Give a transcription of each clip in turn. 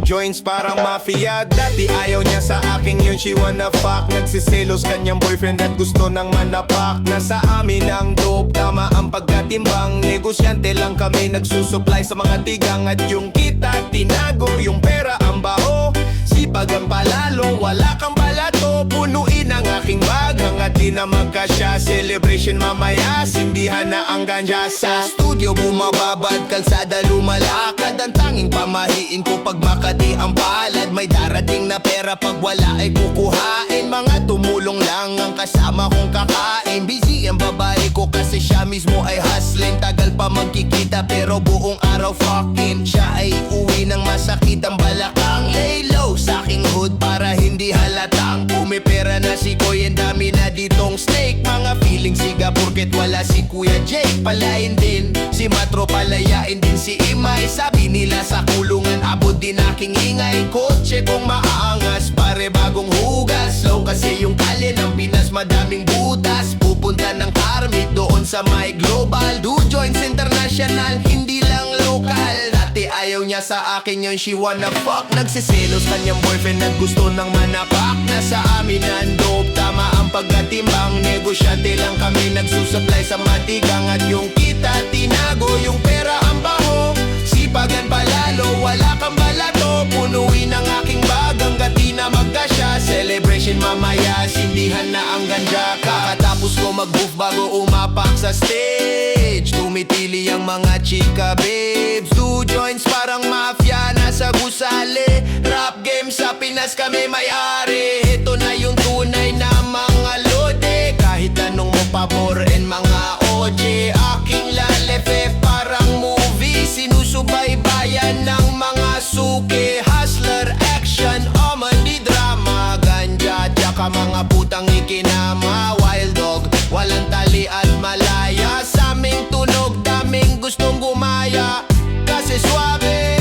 Joints parang mafia. Dati ayaw niya sa akin yun, she wanna fuck. Nagsiselos kanyang boyfriend at gusto nang manapak. Nasa amin ang dope, tama ang pagkatimbang. Negosyante lang kami, nagsusupply sa mga tigang. At yung kita tinago, yung pera ang baho. Sipag ang palalo, wala kang balato. Punuin ang aking bag, hanggat di na magkasya. Celebration mamaya, sindihan na ang ganja. Sa studio bumababad, kalsada lumalakad. Ang tanging pamahiin ko pag makati ang palad. May darating na pera, pag wala ay kukuhain. Mga tumulong lang ang kasama kong kakain. Busy ang babae ko kasi siya mismo ay hustling. Tagal pa magkikita pero buong araw fucking. Siya ay uwi ng masakit ang balakang. Lay low sa aking hood para hindi halatang pumipera na si Koy, ang dami na ditong snake. Mga feeling siga porket wala si Kuya Jake. Palain din si Matro, palayain din si Imay. Sabi nila sa kulungan abot din aking ingay. Kotse kong maaangas, pare bagong hugas. Slow kasi yung kalye ng Pinas, madaming butas. Pupunta ng Carmit doon sa my global. Do joints international, hindi lang local. Dati ayaw niya sa akin yun, she wanna fuck. Nagsiselos kanyang boyfriend at gusto nang manapak. Nasa amin ang dope, tama ang pagkatimbang. Negosyante lang kami, nagsusupply sa matigang. At yung kita tinago, yung pera ang baho. Sipagan palalo, wala kang balato. Punuin ang aking bag hanggat di na magkasya. Celebration mamaya, sindihan na ang ganja. Kakatapos ko mag-move bago umapak sa stage. Tumitili ang mga chika babes. Do joints parang mafia, nasa gusali. Rap game sa Pinas kami may-ari. Ito na yung tunay na mga lode. Kahit anong mo pabor and mga OG. Aking lalefe parang movie. Sinusubaybayan ng mga suki. Hustler, action, comedy, drama. Ganja, tsaka mga putang ikinama. Wild dog, walang tali at malaya. Sa aming tunog, daming gustong gumaya. Kasi suabe,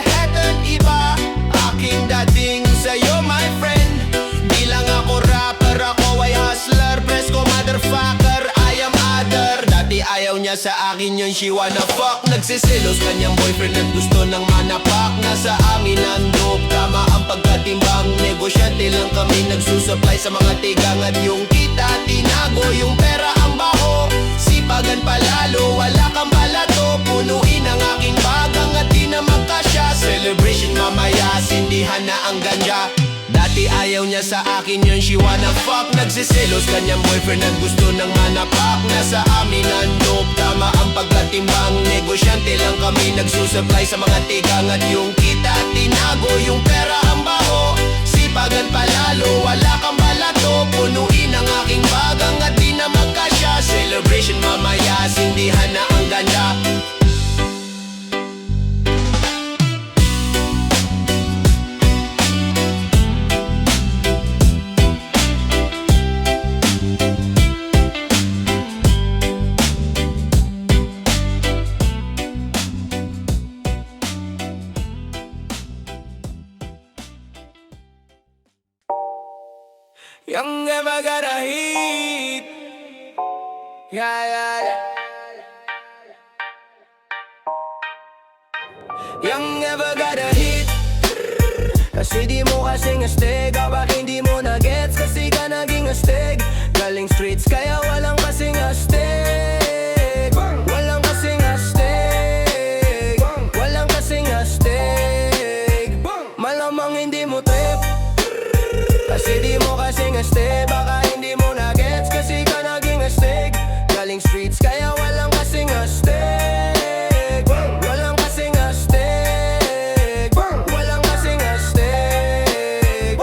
hetong iba. Aking dating sa'yo, my friend. Di lang ako rapper, ako ay hustler. Presko motherfucker, I am other. Dati ayaw niya sa akin yun, she wanna fuck. Nagsiselos kanyang boyfriend at gusto nang manapak. Nasa amin ang dope, tama ang pagkatimbang. Negosyante lang kami, nagsusupply sa mga tigang. At yung kita tinago, yung pera ang baho. Sipagan palalo, wala kang balato. Punuin ang aking bag hanggat di na magkasya. Celebration mamaya, sindihan na ang ganja. Dati ayaw niya sa akin yun, she wanna fuck. Nagsiselos kanyang boyfriend at gusto nang manapak. Nasa amin ang dope, tama ang pagkatimbang. Negosyante lang kami, nagsusupply sa mga tigang. At yung kita tinago, yung pera ang baho. Sipagan palalo, wala kang balato. Punuin ang aking bag hanggat di na magkasya. Celebration mamaya, sindihan na ang ganja. Young never got a hit. Yeah, yeah, yeah. Young never got a hit. Kasi di mo kasing astig. Kapag hindi mo na-gets, kasi ka naging astig. Galing streets kaya walang kasing astig. Walang kasing astig. Walang kasing astig. Malamang hindi mo trip. Kasi di mo kasing astig. Baka hindi mo na-gets kasi ka naging astig. Galing streets kaya walang kasing astig. Walang kasing astig. Walang kasing astig.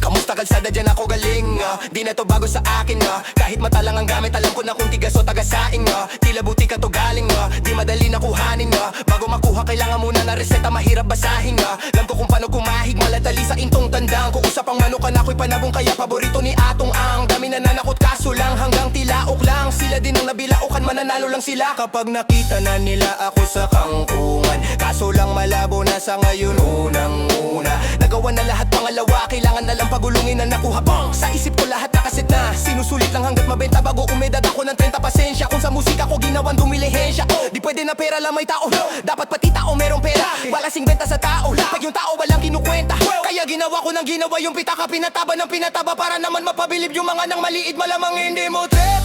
Kamusta kalsada dyan ako galing? Di na to bago sa akin. Kahit mata lang ang gamit, alam ko na kung tigas o tagasaing. Tila buti ka to galing. Di madali na kuhanin. Bago makuha kailangan muna na reseta, mahirap basahin. Alam ko kung paano kumahig, maladali sa intong tandang. Kung usapang manukan ako'y panabong kaya paborito ni Atong Ang. Dami na nanakot kaso lang hanggang tilaok lang. Sila din ang nabilaukan, mananalo lang sila kapag nakita na nila ako sa kangkungan. Kaso lang malabo na sa ngayon unang-una. Nagawa ginawa na lahat pangalawa. Kailangan na lang pagulungin na nakuha bang sa isip ko lahat nakaset na. Sinusulit lang hanggat mabenta bago umedad ako ng 30 pasensya. Kung sa musika ko ginawan dumilihensya, di pwede na pera lang may tao. Dapat pati tao merong pera, wala sing benta sa tao. Pag yung tao walang kinukwenta, kaya ginawa ko ng ginawa yung pitaka. Pinataba ng pinataba para naman mapabilib yung mga nang maliit. Malamang hindi mo trip,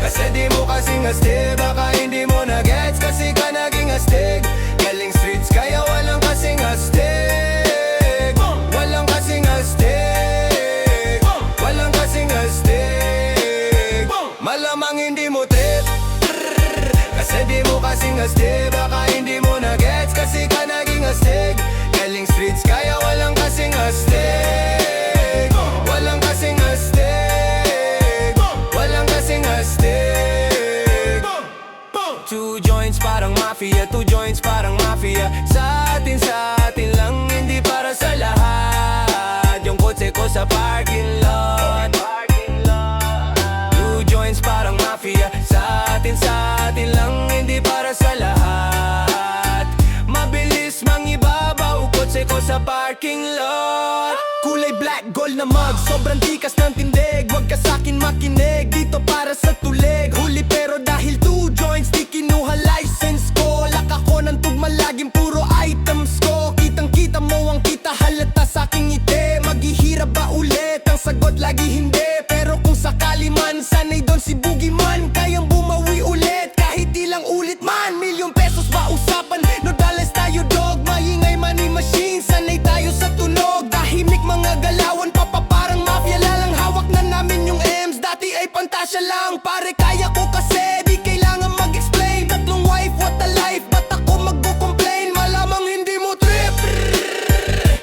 kasi di mo kasing astig. Baka hindi mo na-gets kasi ka naging astig. Galing streets kaya walang kasing astig. Walang kasing astig. Walang kasing astig. Malamang hindi mo trip, kasi di mo kasing astig. Baka hindi mo na-gets kasi ka naging astig. Galing streets kaya walang kasing astig. Walang kasing astig. Walang kasing astig. Two joints parang mafia, two joints parang mafia. Sa atin lang, hindi para sa lahat. Yung kotse ko sa parking lot. Two joints parang mafia. Sa atin lang, hindi para sa lahat. Mabilis mangibabaw, kotse ko sa parking lot. Kulay black, gold na mug, sobrang tikas ng tindig. Huwag ka sa'kin makinig, dito para sa tulig. Huli pero dahil two joints, di kinuha license ko. Lak ako ng tugma, laging puro items ko. Kitang kita mo ang kita, halata sa'king ngiti. Maghihirap ba ulit? Ang sagot lagi hindi. Pero kung sakali man, sanay doon si Boogeyman. Kayang bumawi ulit, kahit ilang ulit man. Milyong pesos ba usapan? No dollars tayo dog, maingay money machine. Sanay tayo sa tunog, tahimik mga galawan. Parang mafia lalang, hawak na namin yung M's. Dati ay pantasya lang, pare kaya ko kasi. Di kailangan mag-explain, tatlong wife, what a life. Ba't ako magko-complain? Malamang hindi mo trip,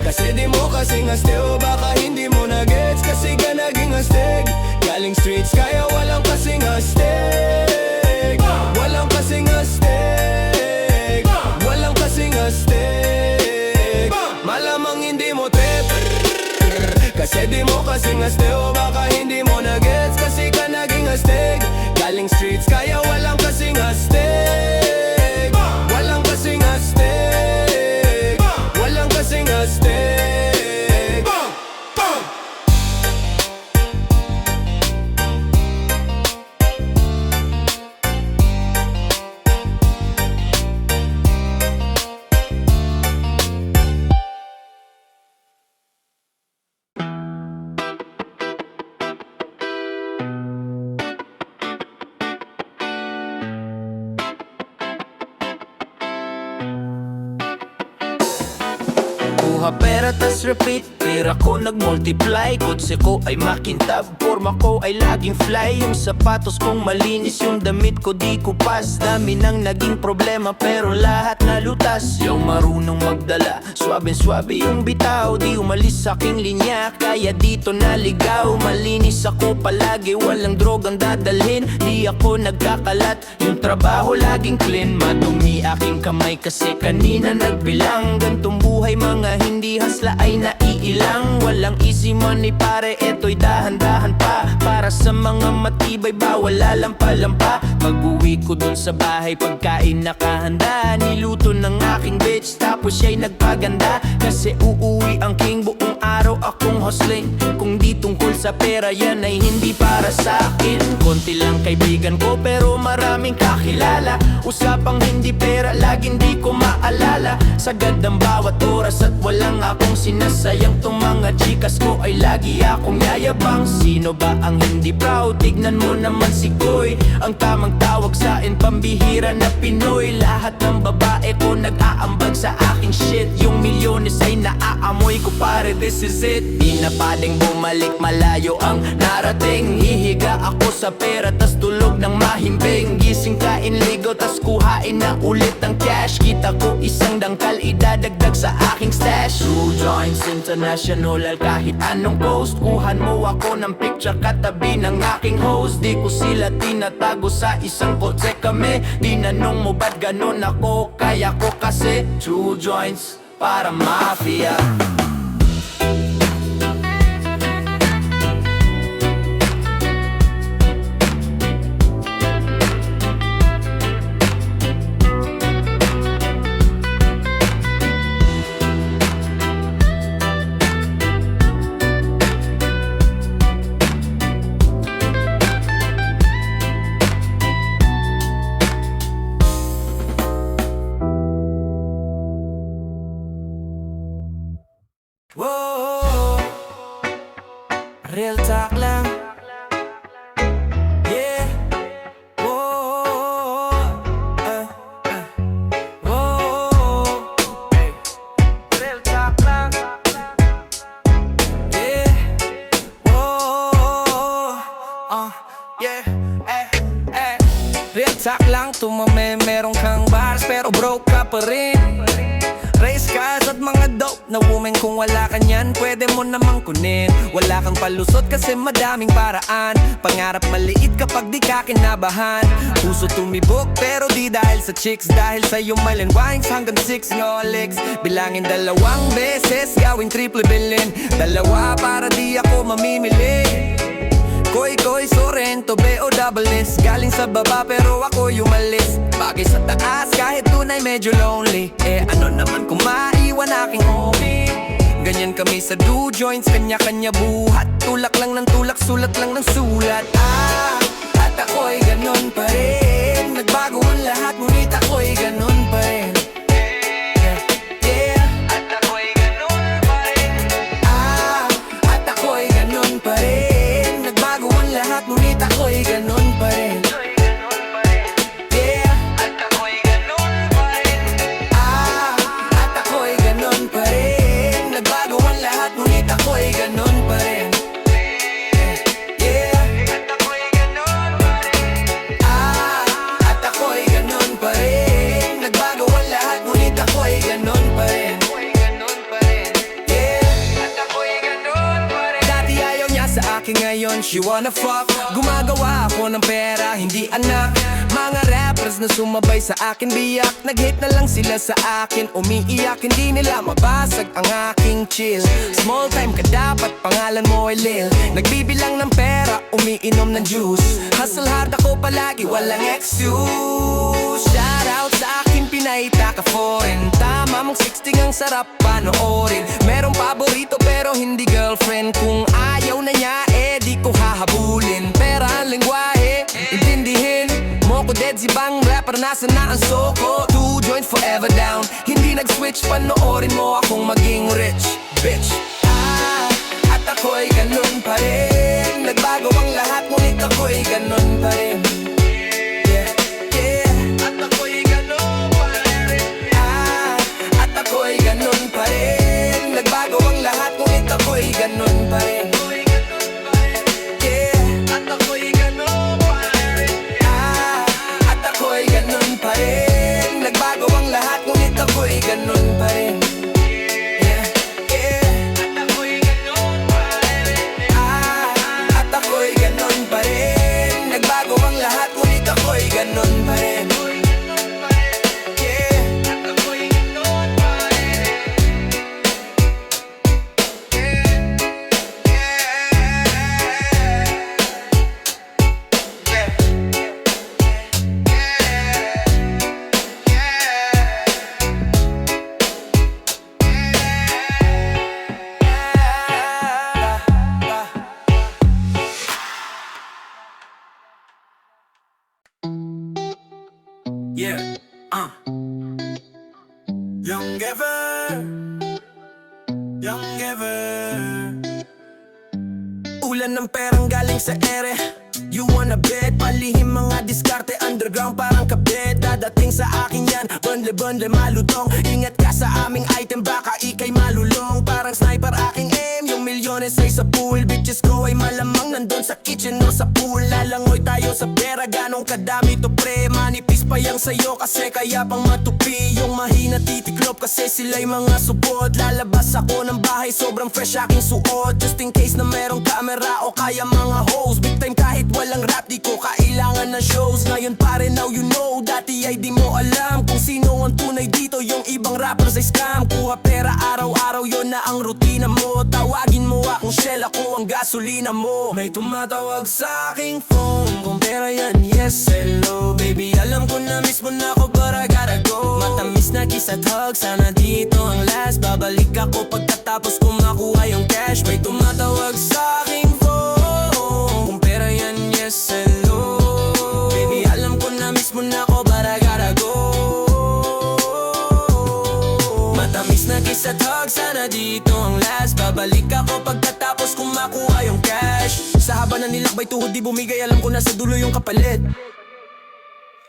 kasi di mo kasing astig. O baka hindi mo na-gets kasi ka naging astig. Galing streets kaya walang kasing astig. Walang kasing astig. Walang kasing astig. Malamang hindi mo trip, kasi di mo kasing astig. O baka hindi mo na-gets kasi ka naging astig. Galing streets kaya walang kasing astig. Walang kasing astig. Walang kasing astig. Kuha pera tas repeat, pera ko nag-multiply. Kotse ko ay makintab, forma ko ay laging fly. Yung sapatos kong malinis, yung damit ko di kupas. Dami nang naging problema pero lahat nalutas. Yung marunong magdala, swabe-swabe yung bitaw. Di umalis sa aking linya, kaya dito naligaw. Malinis ako palagi, walang drogang dadalhin. Di ako nagkakalat, yung trabaho laging clean. Madumi aking kamay kasi kanina nagbilang. Gantong buhay mga hindi hasla ay naiilang. Walang easy money pare, eto'y dahan-dahan pa. Para sa mga matibay ba, wala lampa-lampa. Pag-uwi ko dun sa bahay, pagkain nakahanda. Niluto ng aking bitch, tapos siya'y nagpaganda. Kasi uuwi ang king, buong araw akong hustling. Kung di tungkol sa pera, yan ay hindi para sa akin. Konti lang kaibigan ko, pero maraming kakilala. Usapang hindi pera, laging di ko maalala. Sagad ang bawat oras at walang akong sinasayang. Tong mga chikas ko ay lagi akong yayabang. Sino ba ang hindi proud? Tignan mo naman si Koy. Ang tamang tawag sa'kin, pambihira na Pinoy. Lahat ng babae ko nag-aambag sa aking shit. Yung milyones ay naaamoy ko pare, this is it. Di na pwedeng bumalik, malayo ang narating. Hihiga ako sa pera, tas tulog ng mahimbing. Gising kain ligo, tas kuhain na ulit ang cash. Kita ko isang dangkal, idadagdag sa aking stash. Two joints international, kahit anong post. Kuhan mo ako ng picture katabi ng aking host. Di ko sila tinatago sa isang kotse kami. Dinanong mo ba't ganon ako? Kaya ko kasi two joints para mafia. Whoa, real talk lang. Yeah. Whoa, whoa. Hey. Real talk lang. Yeah. Whoa, yeah. Real talk lang, tumame, meron kang bars pero broke ka pa rin. Race cars at mga dope na women, kung wala ka niyan, pwede mo namang kunin. Wala kang palusot kasi madaming paraan. Pangarap maliit kapag di ka kinabahan. Puso tumibok pero di dahil sa chicks, dahil sa iyong Marlin Wines hanggang 6 ngolix. Bilangin 2 beses, gawing triple bilin. 2 para di ako mamimili. Koy, Sorrento, B.O. double S. Galing sa baba pero ako umalis. Bagay sa taas kahit tunay medyo lonely. Eh ano naman kung maiwan aking homie. Ganyan kami sa do joints, kanya-kanya buhat. Tulak lang ng tulak, sulat lang ng sulat. At ako'y ganun pa rin. Nagbago ang lahat, ngunit ako'y ganun pa rin. At ako'y ganun pa rin. At ako'y ganun pa rin. Nagbago ang lahat, ngunit ako'y ganun pa rin. Yeah, at ako'y ganun pa rin. At ako'y ganun pa rin. Nagbago ang lahat, ngunit ako'y ganun pa rin. Yeah, at ako'y ganun pa rin. At ako'y ganun pa rin. Nagbago ang lahat, ngunit ako'y ganun pa rin. Dati ayaw niya sa akin, ngayon she wanna fuck. Gumagawa ako ng pera, hindi anak. Mga rappers na sumabay sa akin biyak, nag-hate na lang sila sa akin, umiiyak. Hindi nila mabasag ang aking chill. Small time ka dapat, pangalan mo ay Lil. Nagbibilang ng pera, umiinom ng juice. Hustle hard ako palagi, walang excuse. Shoutout sa aking pinahita ka foreign. Tama mong 16 ang sarap panoorin. Merong paborito pero hindi girlfriend. Kung ayaw na niya, eh di ko hahabulin. Pera ang lengguwahe, intindihin mo ko dead si bang rapper, nasa na ang soko. 2 joints forever down, hindi nag-switch. Panoorin mo akong maging rich, bitch. At ako'y ganun pa rin. Nagbago ang lahat, ngunit ako'y ganun pa rin. At ako'y ganun pa rin. At ako'y ganun pa rin. Nagbago ang lahat, ngunit ako'y ganun pa rin. At ako'y ganun pa rin. At ako'y ganun pa rin. Nagbago ang lahat, ngunit ako'y ganun pa rin. At ako'y ganun pa rin. At ako'y ganun pa rin. Nagbago ang lahat, ngunit ako'y ganun pa rin. At ako'y ganun pa rin. Yeah, Young ever, young ever. Ulan ng perang galing sa ere. You wanna bet, palihim mga diskarte. Underground parang kabet, dadating sa akin yan. Bundle, malutong. Ingat ka sa aming item, baka ikay malulong. Parang sniper aking aim, yung milyones ay sa pool. Bitches ko ay malamang nandun sa kitchen o sa pool. Lalangoy tayo sa pera, ganong kadami to pre. Manipis pa yang sayo kasi kaya pang matupi. Yung mahina titiklop kasi sila'y mga supot. Lalabas ako ng bahay, sobrang fresh aking suot. Just in case na merong camera o kaya mga hoes. Big time kahit walang rap, di ko kailangan ng shows. Ngayon pare, now you know. Dati ay di mo alam kung sino ang tunay dito. Yung ibang rappers ay scam. Kuha pera araw-araw, yon na ang rutina mo. Tawagin mo akong shell, ako ang gasolina mo. May tumatawag sa aking phone, kung pera yan, yes, hello. Baby, alam ko na miss mo na ako, but I gotta go. Matamis na kiss at hug, sana dito ang last. Babalik ako pagkatapos kung makuha yung cash. May tumatawag sa aking phone, kung pera yan, yes, hello. Baby, alam ko na miss mo na ako, but I gotta go. Matamis na kiss at hug, sana dito ang last. Babalik ako pagkatapos kung makuha yung cash. Sa haba na nilakbay tuhod di bumigay, alam ko na sa dulo yung kapalit.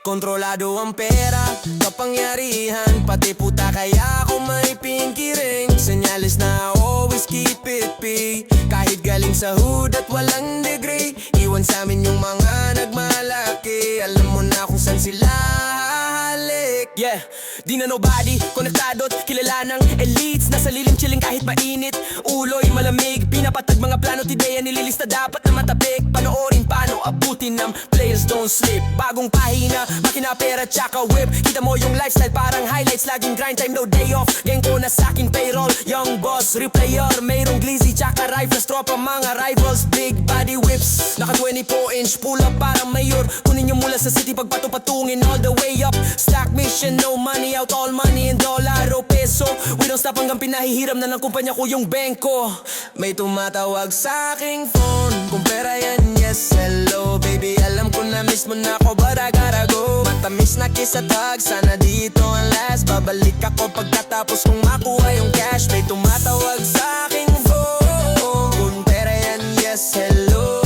Kontrolado ang pera, kapangyarihan, pati puta kaya ako may pinky ring. Senyales na always keep it P. Kahit galing sa hood at walang degree, iwan sa amin yung mga nagmalaki. Alam mo na kung saan sila halik. Yeah, di na nobody, konektado't kilala ng elites. Nasa lilim chilling kahit mainit, ulo'y malamig. Pinapatag mga plano't ideya, nililista dapat na matapik. Panoorin paano abutin ng players don't sleep. Bagong pahina, makina pera tsaka whip. Kita mo yung lifestyle parang highlights, laging grind time no day off. Gang ko na saking payroll, young boss, replayer. Mayroong glizzy tsaka rifles, tropa mga rivals. Big body whips, naka 24-inch pull up para mayor. Kunin nyo mula sa city pagpatupatungin all the way up. Stack mission, no money out, all money in dollar o peso. We don't stop hanggang pinahihiram na ng kumpanya ko yung bangko. May tumatawag sa aking phone, kung pera yan, yes, hello. Baby, alam ko na miss mo na ako, but I gotta go. Matamis na kiss at hug, sana dito ang last. Babalik ako pagkatapos kung makuha yung cash. May tumatawag sa aking phone, kung pera yan, yes, hello.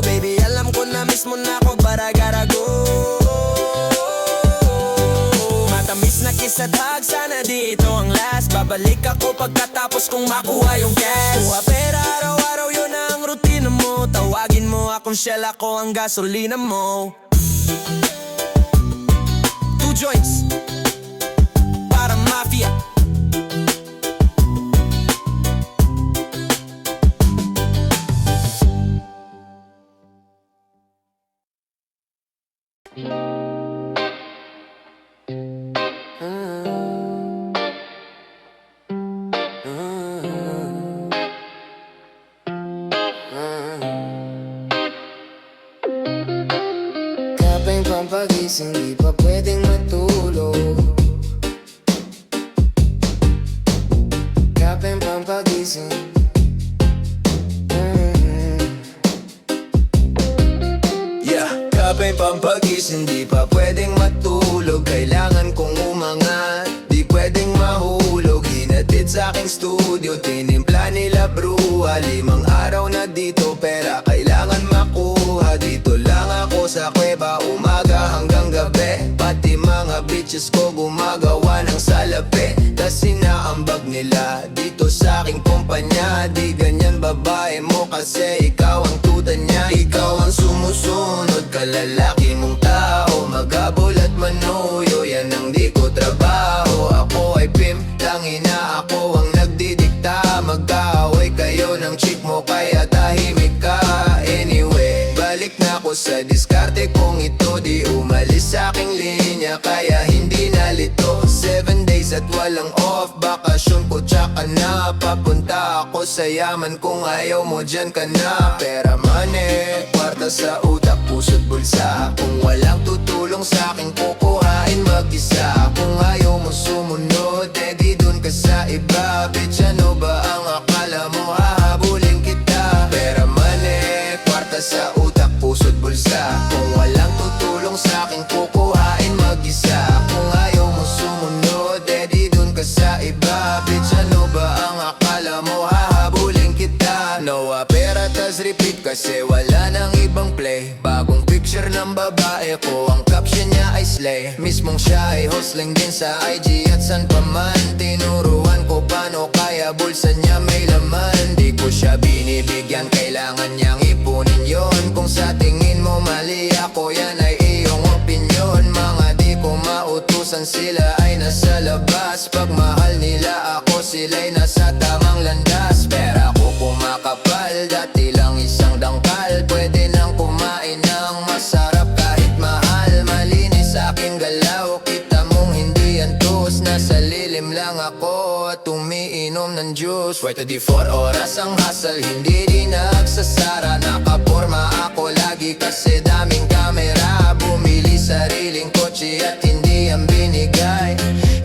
Baby, alam ko na miss mo na ako, but I gotta go. Matamis na kiss at hug, sana dito ang last. Babalik ako pagkatapos kung makuha yung cash. Kuha pera araw-araw, yun ang rutina mo. Tawagin mo akong Shell, ako ang gasolina mo. 2 joints para mafia. Kapeng pampagising, di pa pwedeng matulog. Kapeng pampagising. Yeah, kapay pampagising, di pa pwedeng matulog. Kailangan kong umangat, di pwedeng mahulog. Hinatid sa aking studio, tinimpla nila bruha. 5 araw na dito, pera kailangan makuha. Dito lang ako sa kuweba, umaga hanggang gabi. Pati mga bitches ko gumagawa ng salapi. Tas sinaambag nila dito sa aking kumpanya. Di ganyan babae mo kasi ikaw ang tuta niya. Ikaw ang sumusunod, kalalaki mong tao. Magabol at manuyo, yan ang di ko trabaho. Ako ay pimp, tangina ako ang nagdidikta. Magkaaway kayo ng chick mo kaya tahimik ka. Anyway, balik na ako sa diskarte kong ito. Di umalis sa aking linya kaya hindi nalito. 7 days at walang off, bakasyon ko tsaka na. Papunta ako sa yaman kung ayaw mo dyan ka na. Pera money, kwarta sa utak, puso't bulsa. Kung walang tutulong sa akin kukuhain mag-isa. Kung ayaw mo sumunod, eh di dun ka sa iba. Bitch, ano ba ang akala mo, hahabulin kita. Pera money, kwarta sa utak, puso't bulsa. Kung walang tutulong sa akin kukuhain mag-isa. Kung ayaw mo sumunod, eh di dun ka sa iba. Bitch, ano ba ang akala mo, hahabulin kita. No, pera tas repeat kasi wala nang ibang play. Bagong picture ng babae ko, ang caption niya ay slay. Mismong siya ay hustling din sa IG at san pa man. Tinuruan ko paano kaya bulsa niya may laman. Di ko siya binibigyan, kailangan niyang ipunin yon. Kung sa tingin mo mali ako, yan ay iyong opinion. Mga di ko mautusan, sila ay nasa labas. Pag mahal nila ako, sila'y nasa tamang landas. Pera ko kumakapal, dati lang isang dangkal. Pwede nang kumain ng masarap kahit mahal. Malinis aking galaw, kita mong hindi yan tos. Nasa lilim lang ako at umiinom ng juice. 24 oras ang hustle, hindi din nagsasara. Nakaporma ako lagi kasi daming kamera. Bumili sariling kotse at hindi ang binigay.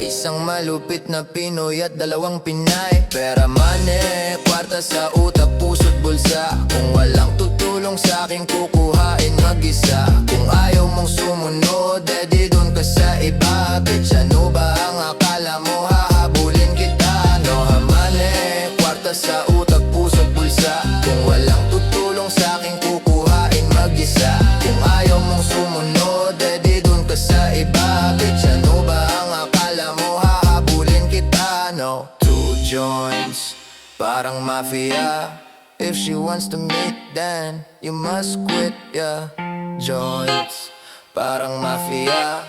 Isang malupit na Pinoy at 2 Pinay. Pera money, kwarta sa utak, puso't bulsa. Kung walang tutulong sa akin kukuhain mag-isa. Kung ayaw mong sumunod, eh di dun ka sa iba. Bitch, ano ba ang akala mo, hahabulin kita. No money, kwarta parang mafia. If she wants to meet, then you must quit, yeah. Joints, parang mafia.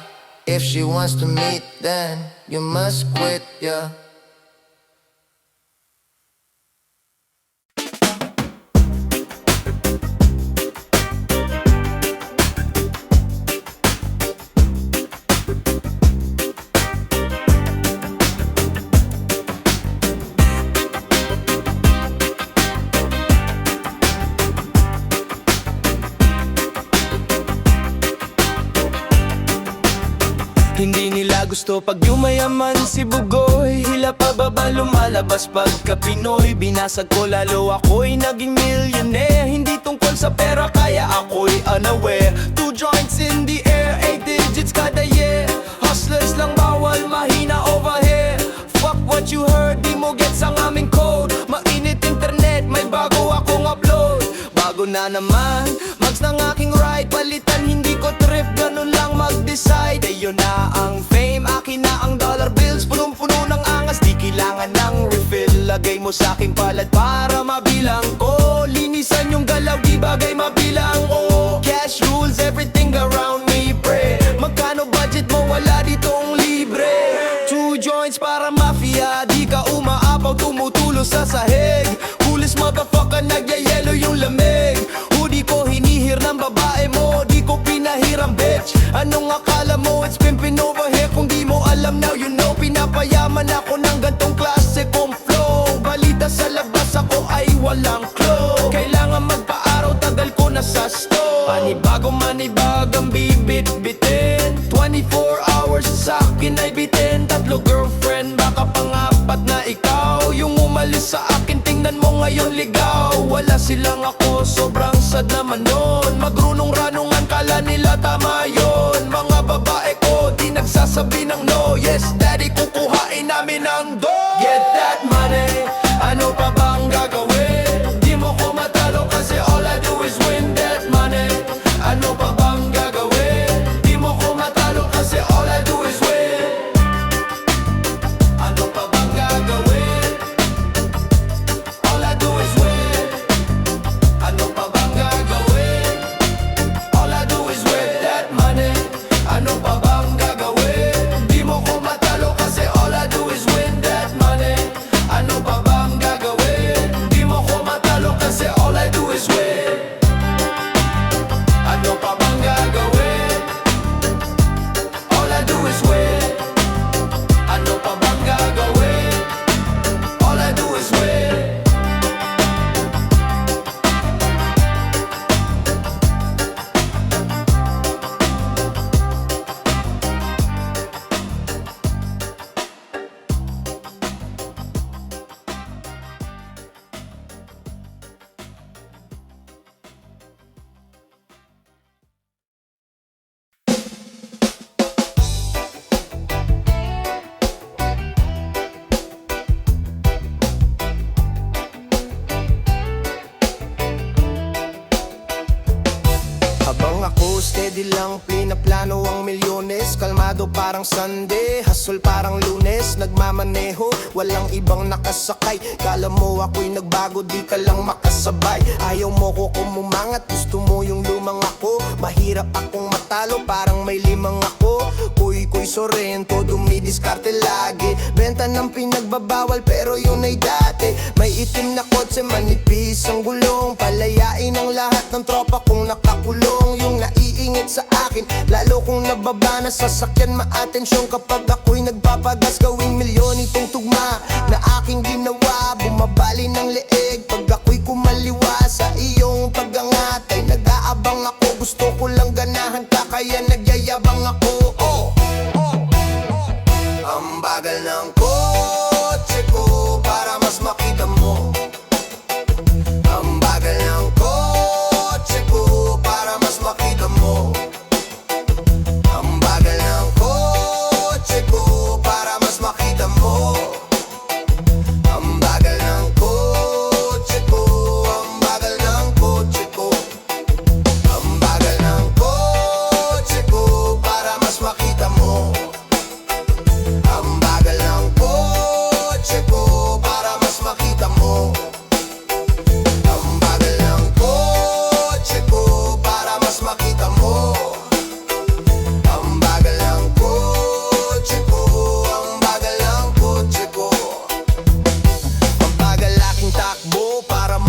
If she wants to meet, then you must quit, yeah. Hindi nila gusto pag yumayaman si Bugoy. Hila pababa lumalabas pagka Pinoy. Binasag ko lalo ako'y naging millionaire. Hindi tungkol sa pera kaya ako'y unaware. 2 joints in the air, 8 digits kada year. Hustlers lang bawal mahina over here. Fuck what you heard, di mo gets ang aming code. Mainit internet, may bago akong upload. Bago na naman, mags ng aking ride. Palitan, hindi ko trip, ganun lang mag-decide. Ayun na ang fame, akin na ang dollar bills. Punong-puno ng angas, di kailangan ng refill. Lagay mo sa aking palad para mabilang ko. Linisan yung galaw, di bagay mabilang ko. Cash rules everything around me, pre. Magkano budget mo, wala ditong libre. 2 joints para mafia, di ka umaapaw, tumutulo sa sahig. Hulis motherfucker, nagyayelo yung lamig. Hoodie ko hinihir ng babae mo, di ko pinahiram bitch. Anong akala mo, it's pimpin' over here. Kung di mo alam now you know, pinapayaman ako ng gantong klase kong flow. Balita sa labas ako ay walang clue. Kailangan magpa-araw, tagal ko na sa store. Manibagang bibit-bitin, 24 hours sa akin ay bitin. 3 girlfriend, baka pang-4 na ikaw. Yung umalis sa akin, tingnan mo ngayon ligaw. Wala silang ako, sobrang sad naman nun. Magrunong-ranungan, kala nila tama yun. Mga babae ko, di nagsasabi ng no. Yes daddy, kukuhain namin ang dough. Get that money, ano pa bang gagawin? Di mo ko matalo kasi all I do is win that money. Ano pa bang gagawin? Di mo ko matalo kasi all I do is win. Ano pa bang gagawin? All I do is win. Ano pa bang gagawin? All I do is win that money. Ano pa bang gagawin? Di mo ko matalo kasi all I do is win that money. Ano pa bang gagawin? Di mo ko matalo kasi all I do is win. Ano pa bang gagawin? All I do is win. Ano pa bang gagawin? All I do is win. Habang ako steady lang, pinaplano ang milyones. Kalmado parang Sunday, hustle parang Lunes. Nagmamaneho, walang ibang nakasakay. Kala mo ako'y nagbago, di ka lang makasabay. Ayaw mo ko kumumangat, gusto mo yung lumang ako. Mahirap akong matalo, parang may 5 ako. Kuy Sorrento, dumidiskarte lagi. Benta ng pinagbabawal, pero yun ay dati. May itim na kotse, manipis ang gulong. Palayain ang lahat ng tropa kong nakakulong. Yung naiingit sa akin, lalo kong nababa na sasakyan. Maatensyon kapag ako'y nagpapagas. Gawing milyon itong tugma na aking ginawa. Bumabali ng leeg pag ako'y kumaliwa. Sa iyong pagangat ay nag-aabang ako. Gusto ko lang ganahan ka kaya nagyayabang ako. Ang bagal ng kotse ko para mas makita mo. Ang bagal ng kotse ko para mas makita mo. Ang bagal ng kotse ko para mas makita mo. Ang bagal ng kotse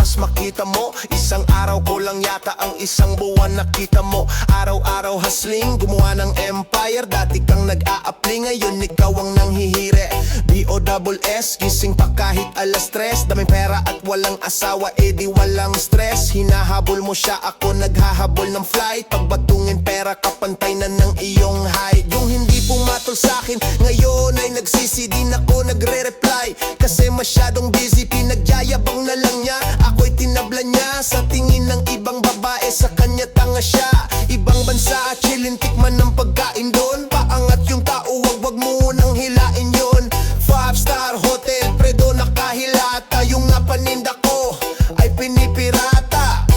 mas makita mo. Isang araw ko lang yata ang isang buwan nakita mo. Araw-araw hustling, gumawa ng empire. Dati kang nag-a-apply, ngayon ikaw ang nanghihire. B-O-double-S, gising pa kahit alas 3. Daming pera at walang asawa, di walang stress. Hinahabol mo siya, ako naghahabol ng flight. Pagbatungin pera, kapantay na ng iyong height. Yung hindi pumatol sa'kin, ngayon ay nagsisidin ako nagre-reply. Kasi masyadong busy, pinagyayabang na lang niya. Ako'y tinabla niya sa tingin ng ibang babae. Sa kanya tanga siya, ibang bansa, chillin, tikman ng pagkain doon. Paangat yung tao, wag mo nang hilain yon. 5-star hotel, predo nakahilata. Yung napaninda ko ay pinipirata.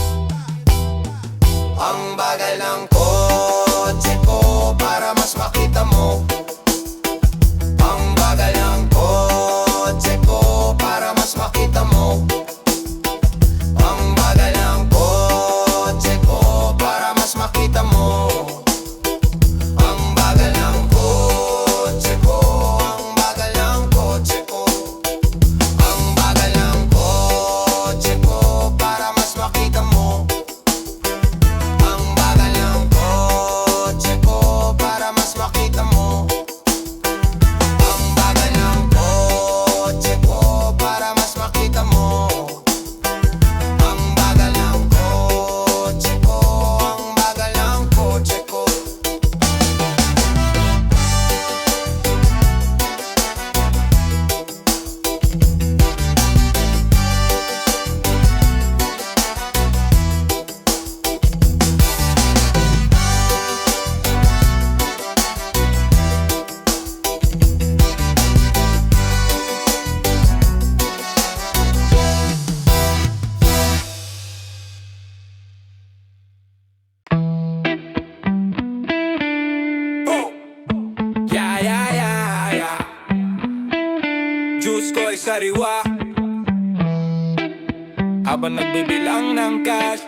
Ang bagal ng kotse ko para mas makita mo. Ang bagal ng kotse ko para mas makita mo. Ang bagal ng kotse ko para mas makita mo. Ang bagal ng kotse ko, ang bagal ng kotse ko. Ang bagal ng kotse ko para mas makita mo. Ang bagal ng kotse ko para mas makita mo. Ang bagal ng kotse ko para mas makita mo. Ang bagal ng kotse ko, ang bagal ng kotse ko. Yeah. Diyos ko ay sariwa. Habang nagbibilang ng cash,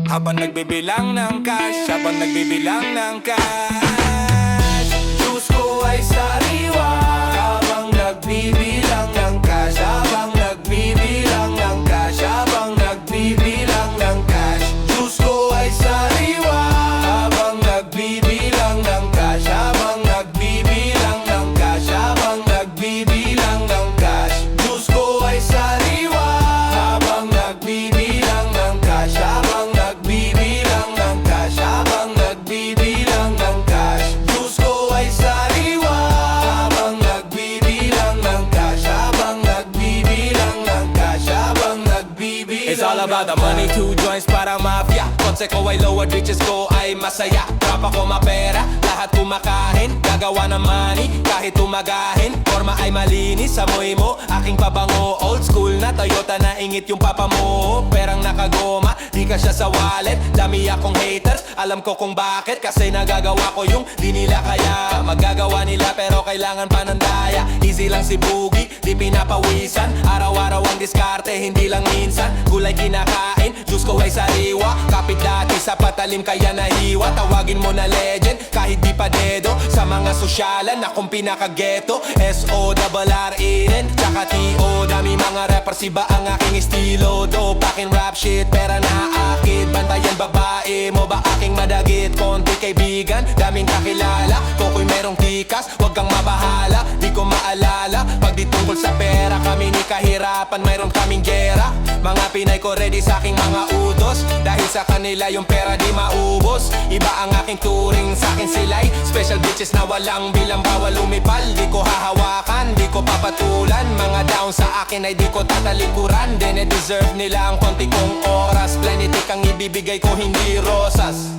habang nagbibilang ng cash, habang nagbibilang ng cash. Diyos ko ay sariwa. Habang nagbibilang ng cash, habang nagbibilang ng cash, habang nagbibilang ng cash. Diyos ko ay sariwa. Habang nagbibilang ng cash, habang nagbibilang ng cash, habang nagbibilang ng cash. Diyos ko ay sariwa. Habang nagbibilang ng cash, habang nagbibilang ng cash, habang nagbibilang ng cash. Diyos ko ay sariwa. Habang nagbibilang ng cash, habang nagbibilang ng cash, habang nagbibilang. It's all about the money, 2 joints para mafia. Kotse ko ay low at riches ko ay masaya. Trapa ko mapera, lahat kumakain. Gagawa ng money, kahit tumagahin. Forma ay malinis, amoy mo aking pabango. Old school na Toyota na ingit yung papa mo. Perang nakagoma, di ka siya sa wallet. Dami akong haters, alam ko kung bakit. Kasi nagagawa ko yung di nila kaya. Magagawa nila pero kailangan pa ng daya. Easy lang si Boogie, di pinapawisan. Araw-araw ang diskarte, hindi lang minsan. Gulay kinakain, juice ko ay sariwa. Kapit dati sa patalim kaya nahiwa. Tawagin mo na legend, kahit di pa dedo. Sa mga sosyalan, akong pinaka-ghetto. S-O-R-R-E-N, tsaka T-O. Dami mga rappers, iba ang aking estilo. Dope, aking rap shit, pera na akit. Bantayan babae mo ba aking madagit? Konti kaibigan, daming kakilala. Koko'y merong tikas, wag kang mabahala. Di ko maalala, pag di tungkol sa pera. Kami ni kahirapan, mayroon kaming gera. Mga Pinay ko ready sa aking mga utos. Dahil sa kanila yung pera di maubos. Iba ang aking turing, sa akin sila'y special bitches na walang bilang, bawal lumipal. Di ko hahawakan, di ko papatulan. Mga down sa akin ay di ko tatalikuran. Dine-deserve nila ang konti kong oras. Planetik ang ibibigay ko, hindi rosas.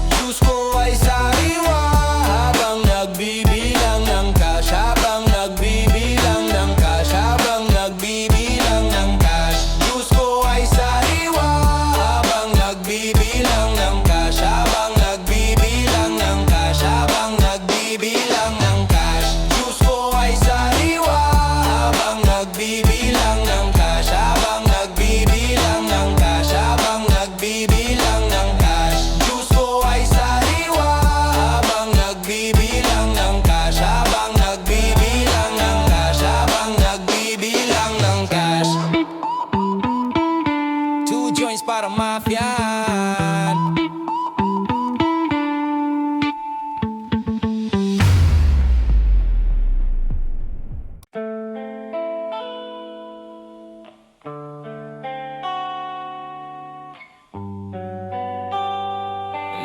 Diyos ko ay sariwa. Habang nagbibilang ng cash, habang nagbibilang ng cash, habang nagbibilang ng cash. Diyos ko ay sariwa. Habang nagbibilang ng cash, habang nagbibilang ng cash, habang nagbibilang ng cash. Diyos ko ay sariwa. Habang nagbibilang ng cash, habang nagbibilang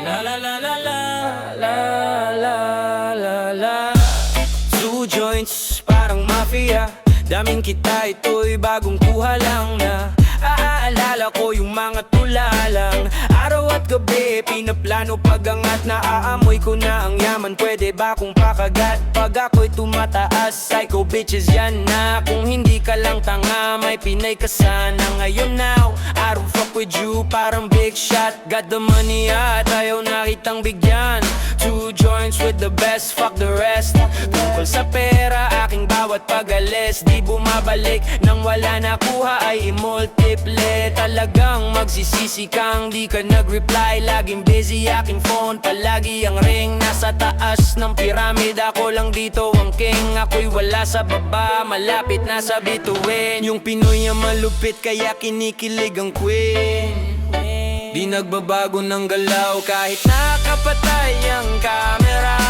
La la la la la la la la la. Two joints, parang mafia. Daming kita, ito'y bagong kuha lang na aaalala ko yung mga tulalang araw at gabi, pinaplano pagangat. Naaamoy ko na ang yaman, pwede ba kong pakagat? Pag ako'y tumataas, psycho bitches yan na. Kung hindi ka lang tanga, may Pinay ka sana. Ngayon now, I don't fuck with you, parang big shot. Got the money at ayaw na kitang bigyan. Two joints with the best, fuck the rest. Tungkol sa pera, aking bawat pag-alis di bumabalik, nang wala nakuha ay i-multiple. Talagang magsisisi kang di ka nag-reply. Laging busy aking phone, palagi ang ring. Nasa taas ng pyramid, ako lang dito ang king. Ako'y wala sa baba, malapit na sa bituin. Yung Pinoy ang malupit, kaya kinikilig ang queen. Di nagbabago ng galaw kahit nakapatay ang camera.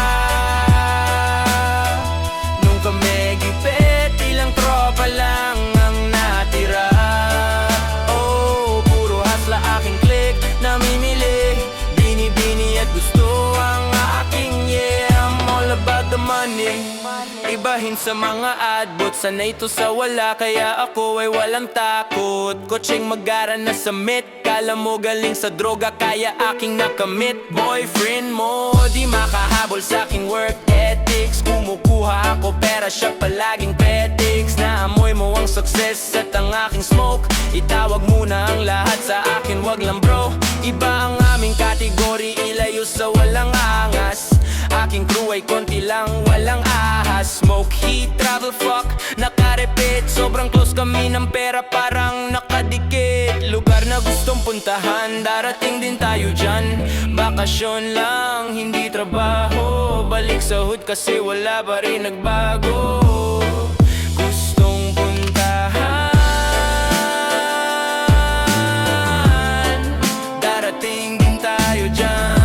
Nung kami gipit, ilang tropa lang ang natira. Oh, puro hasla aking click, namimili, bini-bini at gusto ang aking yeah. I'm all about the money. Ibahin sa mga adbot, sanay ito sa wala, kaya ako ay walang takot. Kotseng mag-ara na sa mit, kala mo galing sa droga, kaya aking nakamit. Boyfriend mo, di makahabol sa aking work ethics. Kumukuha ako pera, siya palaging petics. Naamoy mo ang success at ang aking smoke. Itawag muna ang lahat sa akin, wag lang bro. Iba ang aming kategory, ilayo sa walang angas. Aking crew ay konti lang, walang ahas. Smoke, heat, travel, fuck, naka-repeat. Sobrang close kami ng pera, parang nakadikit. Lugar na gustong puntahan, darating din tayo dyan. Bakasyon lang, hindi trabaho. Balik sa hood kasi wala pa rin nagbago. Gustong puntahan, darating din tayo dyan.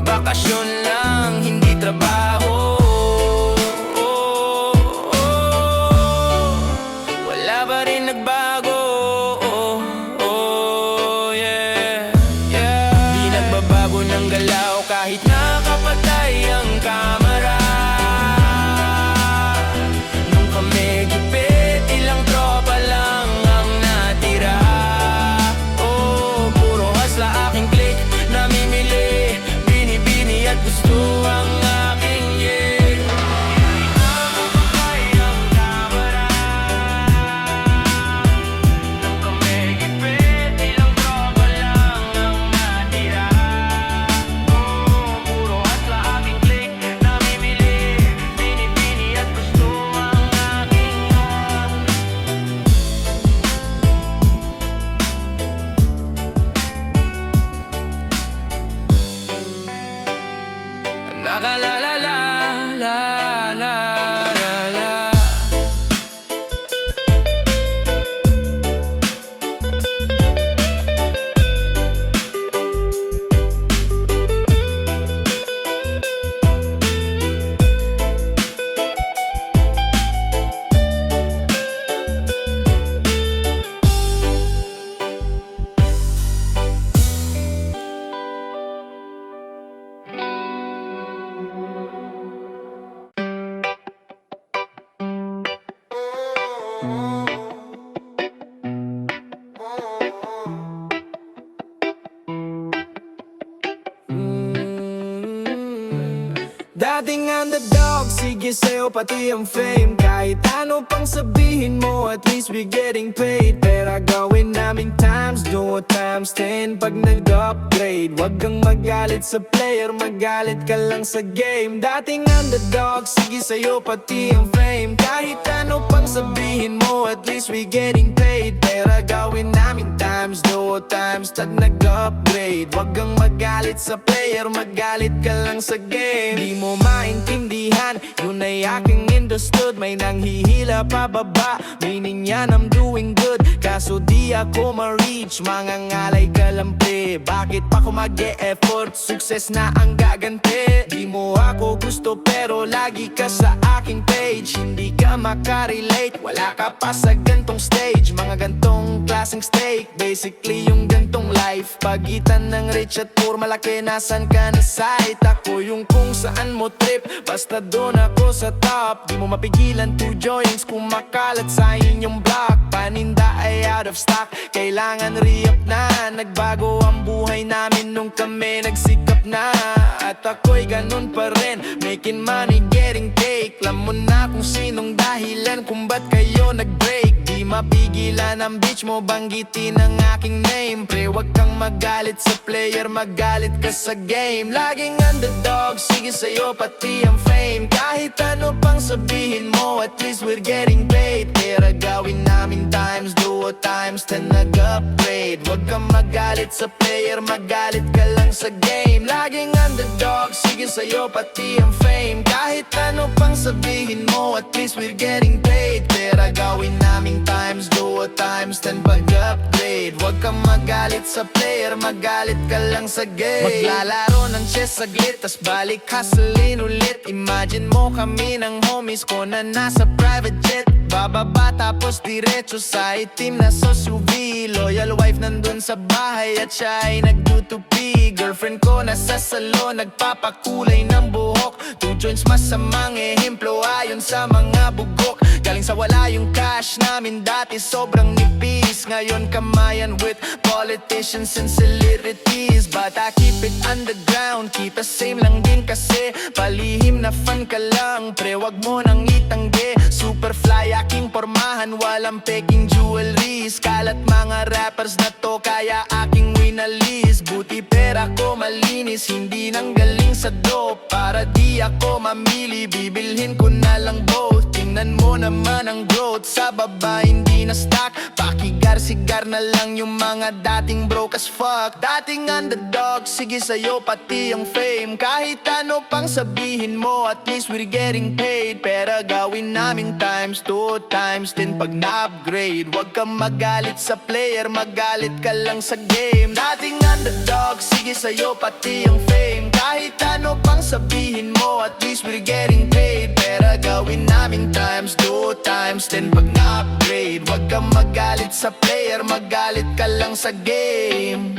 Bakasyon lang, hindi trabaho. Wala pa rin nagbago. Yeah, yeah. Di nagbabago ng galaw kahit nakapatay ang kamera. Nung kami gipit, ilang tropa lang ang natira. Oh, puro hasla aking click, namimili, bini-bini at gusto ang aking yeah. Nakapatay ang kamera. Nung kami gipit, ilang tropa lang ang natira. Oh, puro hasla aking click, namimili, bini-bini at gusto ang aking Naka la la la la la la la. Dating underdog, sige sa'yo pati ang fame. Kahit ano pang sabihin mo, at least we getting paid. Pera gawin namin times 2 times 10 pag nag-upgrade. Wag kang magalit sa player, magalit ka lang sa game. Dating underdog, sige sa'yo pati ang fame. Kahit ano pang sabihin mo, at least we getting paid. Pera gawin namin times 2 times pag nag-upgrade. Wag kang magalit sa player, magalit ka lang sa game. Di mo maintindihan, yun ay aking understood. May nanghihila pababa, meaning yan I'm doing good. kaso di ako ma-reach. Mga ngalay kalampi, bakit pa ko mag-e-effort? Sukses na ang gaganti. Di mo ako gusto pero lagi ka sa aking page. Hindi ka makarelate, wala ka pa sa gantong stage. Mga gantong klaseng steak, basically yung gantong life. Pagitan ng rich at poor, malaki nasan ka na site. Ako yung kung saan mo trip, basta doon ako sa top. Di mo mapigilan two joints, kumakalat sa inyong block. Paninda ay out of stock, kailangan re-up na. Nagbago ang buhay namin nung kami nagsikap na. At ako'y ganun pa rin, making money, getting cake. Alam mo na kung sinong dahilan kung ba't kayo nag-break. Di mapigilan ang bitch mo, banggitin ang aking name. Pre, wag kang magalit sa player, magalit ka sa game. Laging underdog, sige sa'yo pati ang fame. Kahit ano pang sabihin mo, at least we're getting paid. Kaya gawin namin times 2 o times 10 nag-upgrade. Wag kang magalit sa player, magalit ka lang sa game. Laging underdog, sige sa'yo pati ang fame. Kahit ano pang sabihin mo, at least we're getting paid. Kaya gawin namin times 2 o times 10 pag-upgrade. Wag kang magalit sa player, magalit ka lang sa game. Maglalaro ng chess saglit, tas balik hustlein ulit. Imagine mo kami ng homies ko na nasa private jet. Bababa tapos diretso sa itim na SUV. Loyal wife nandun sa bahay at siya ay nagtutupi. Girlfriend ko nasa salon, nagpapakulay ng buhok. 2 joints masamang ehemplo ayon sa mga bugok. Galing sa wala yung cash namin dati sobrang nipis. Ngayon kamayan with politicians and celebrities. But I keep it underground, keep the same lang din kasi palihim na fan ka lang, pre wag mo nang itanggi. Super fly aking pormahan, walang peking jewelries. Kalat mga rappers na to kaya aking winalis. Buti pera ko malinis, hindi nang galing sa dope. Para di ako mamili, bibilhin ko na lang both. Tingnan mo naman ang growth, sa baba hindi na stock. Pakigar-sigar na lang yung mga dating broke as fuck. Dating underdog, sige sa'yo pati ang fame. Kahit ano pang sabihin mo, at least we're getting paid. Pero gawin namin times 2 times 10 pag na-upgrade. Wag kang magalit sa player, magalit ka lang sa game. Dating underdog, sige sa'yo pati ang fame. Kahit ano pang sabihin mo, at least we're getting paid. Pero gawin namin times 2 times 10 pag na-upgrade. Wag kang magalit sa player, magalit ka lang sa game.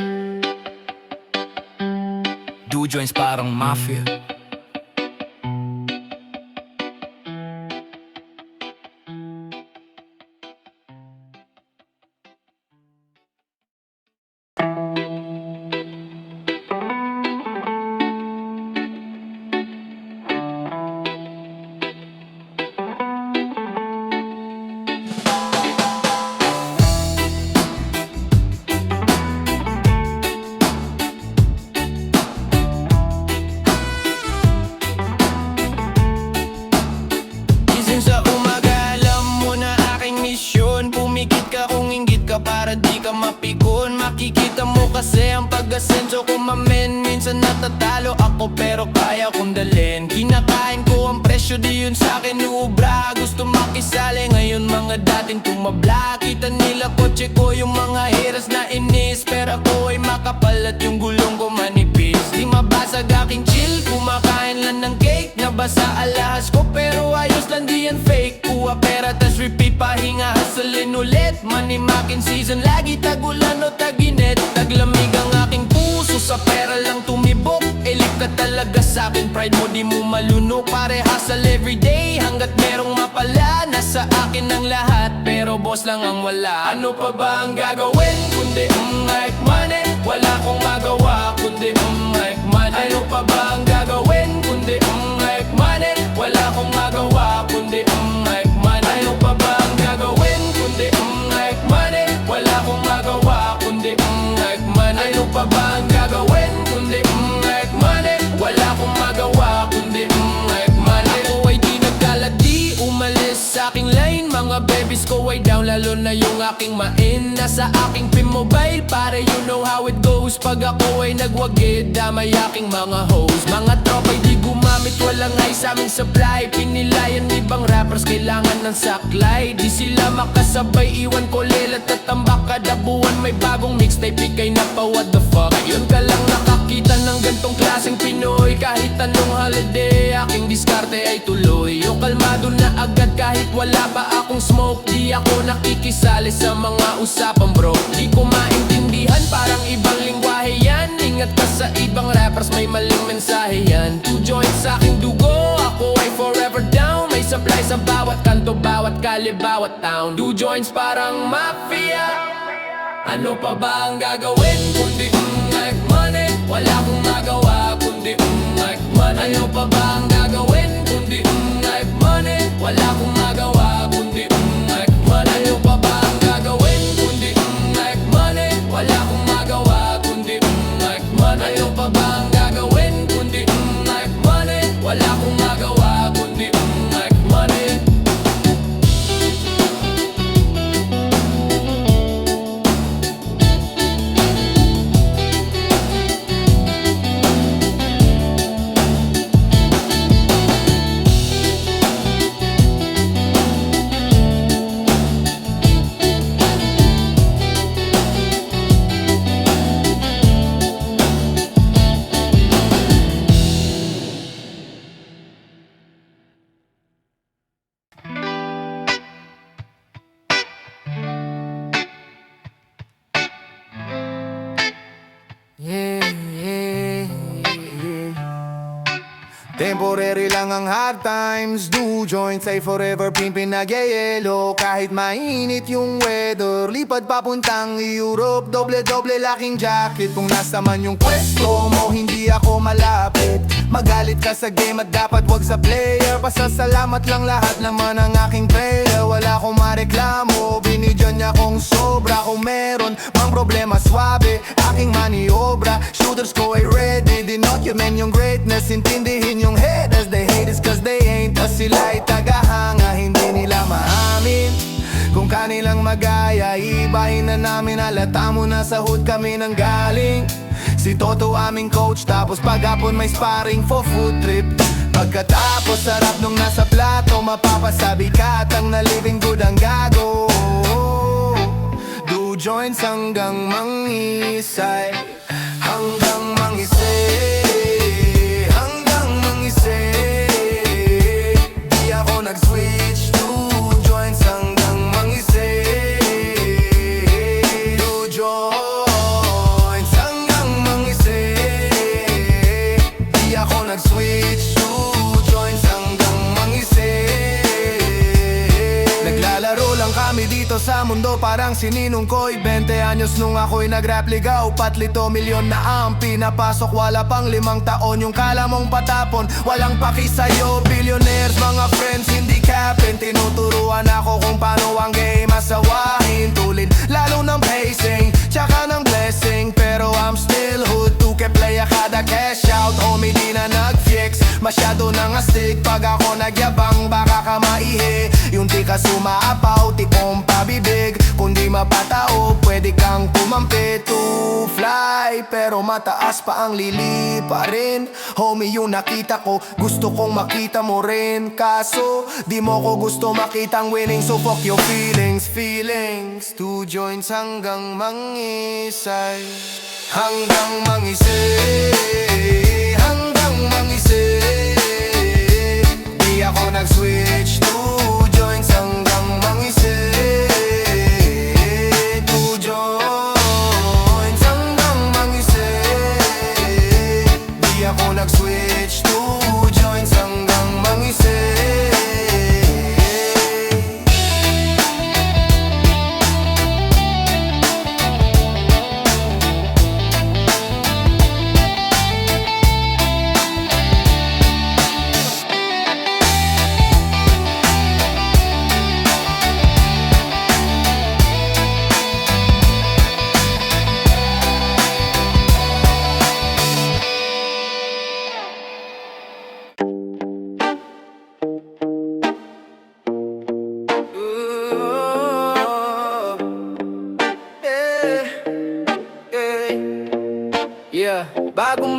Do joints parang mafia. Para di ka mapikon, makikita mo kasi ang pag-asenso ko mamen. Minsan natatalo ako pero kaya kong dalhin. Kinakain ko ang presyo, di yun sa'kin uubra. Gusto makisali ngayon mga dating tumabla. Kita nila kotse ko yung mga hiras na inis, pero ako ay makapal at yung gulong ko manipis. Di mabasag aking chill, kumakain lang ng cake. Nabasa alahas ko pero ayos lang di yan fake. Kuha pera tas repeat, pahinga hustlein ulit. Money makin season, lagi tagulan o taginit. Taglamig ang aking puso, sa pera lang tumibok. Elip ka talaga sa'kin, pride mo di mo malunok. Pare hustle everyday, hanggat merong mapala. Nasa akin ang lahat, pero boss lang ang wala. Ano pa ba ang gagawin, kundi like money? Wala kong magawa, kundi like money. Ano pa ba ang gagawin, kundi like money? Wala kong magawa, kundi like money. Ano pa ba ang gagawin, kundi like money? Wala kong magawa, kundi like money. Ano pa ba ang gagawin, kundi like money? Wala kong magawa, kundi like money. Ako ay di nagkala, di umalis sa aking lane. Mga baby service ko ay down, lalo na yung aking main. Nasa aking pin mobile, pare you know how it goes. Pag ako ay nagwagid, damay aking mga hoes. Mga tropa'y di gumamit, walang high sa aming supply. Pinilayan ibang rappers, kailangan ng saklay. Di sila makasabay, iwan ko lelat at tambak. Kada buwan may bagong mixtape, ikay na pa what the fuck. Ngayon ka lang nakakita ng gantong klaseng Pinoy. Kahit anong holiday, aking diskarte ay tuloy. Yung kalmado na agad kahit wala pa akong smoke. Di ako nakikisali sa mga usapan bro. Di ko maintindihan, parang ibang lingwahe yan. Ingat ka sa ibang rappers, may maling mensahe yan. 2 joints sa aking dugo, ako ay forever down. May supply sa bawat kanto, bawat kalye, bawat town. 2 joints parang mafia. Ano pa ba ang gagawin kundi make money? Wala akong magawa kundi make money. Ano pa ba ang gagawin kundi make money? Wala akong magawa kundi make money. Ano pa ba ang gagawin kundi make money? Wala akong magawa kundi make money. Ano pa ba ang gagawin kundi make money? Wala akong magawa kundi make money. Temporary lang ang hard times. Do joints ay forever pimpin nagyayelo. Kahit mainit yung weather, lipad papuntang Europe. Doble-doble laking jacket. Kung nasa man yung pwesto mo, hindi ako malapit. Magalit ka sa game at dapat wag sa player. Pasasalamat lang lahat naman ang aking prayer. Wala akong mareklamo, binidyan niya kong sobra. Kung meron mang problema swabe, aking maniobra. Shooters ko ay ready, dinocument yung greatness. Intindihin yung haters, they hate us cause they ain't us. Sila ay tagahanga, hindi nila maamin kung kanilang magaya, ibahin na namin. Halata mo na sa hood kami nang galing. Si Toto aming coach, tapos paghapon may sparring for food trip. Pagkatapos sarap nung nasa plato, mapapasabi ka at ang na living good ang gago. Do joints hanggang mangisay, hanggang mangisay, hanggang mangisay. Di ako nag-switch to joints hanggang mangisay. Do joints hanggang mangisay. Di ako nag-switch to joints hanggang mangisay. Naglalaro lang kami dito sa mundo, parang sininong ko'y 20 anyos nung ako'y nag-rap ligaw. Patlito milyon na ang pinapasok, wala pang 5 taon. Yung kala mong patapon, walang paki sa'yo. Billionaires, mga friends, hindi captain. Tinuturuan ako kung paano ang game asawahin. Tulid lalo ng pacing, tsaka ng blessing. Pero I'm still hood, 2K play kada cash out. Homie di na nag-fix, masyado nang astig. Pag ako nagyabang, baka ka maihi. Yung di ka sumaapaw, di kong pabibig. Kung di mapatao, pwede kang kumampi. To fly, pero mataas pa ang lili pa rin. Homie, yung nakita ko, gusto kong makita mo rin. Kaso, di mo ko gusto makitang winning. So fuck your feelings, feelings. 2 joints hanggang mangisay, hanggang mangisay, hanggang mangisay. Di ako nag-switch to joints hanggang mangisay. 2 joints hanggang mangisay. Di ako nag-switch to joints hanggang mangisay.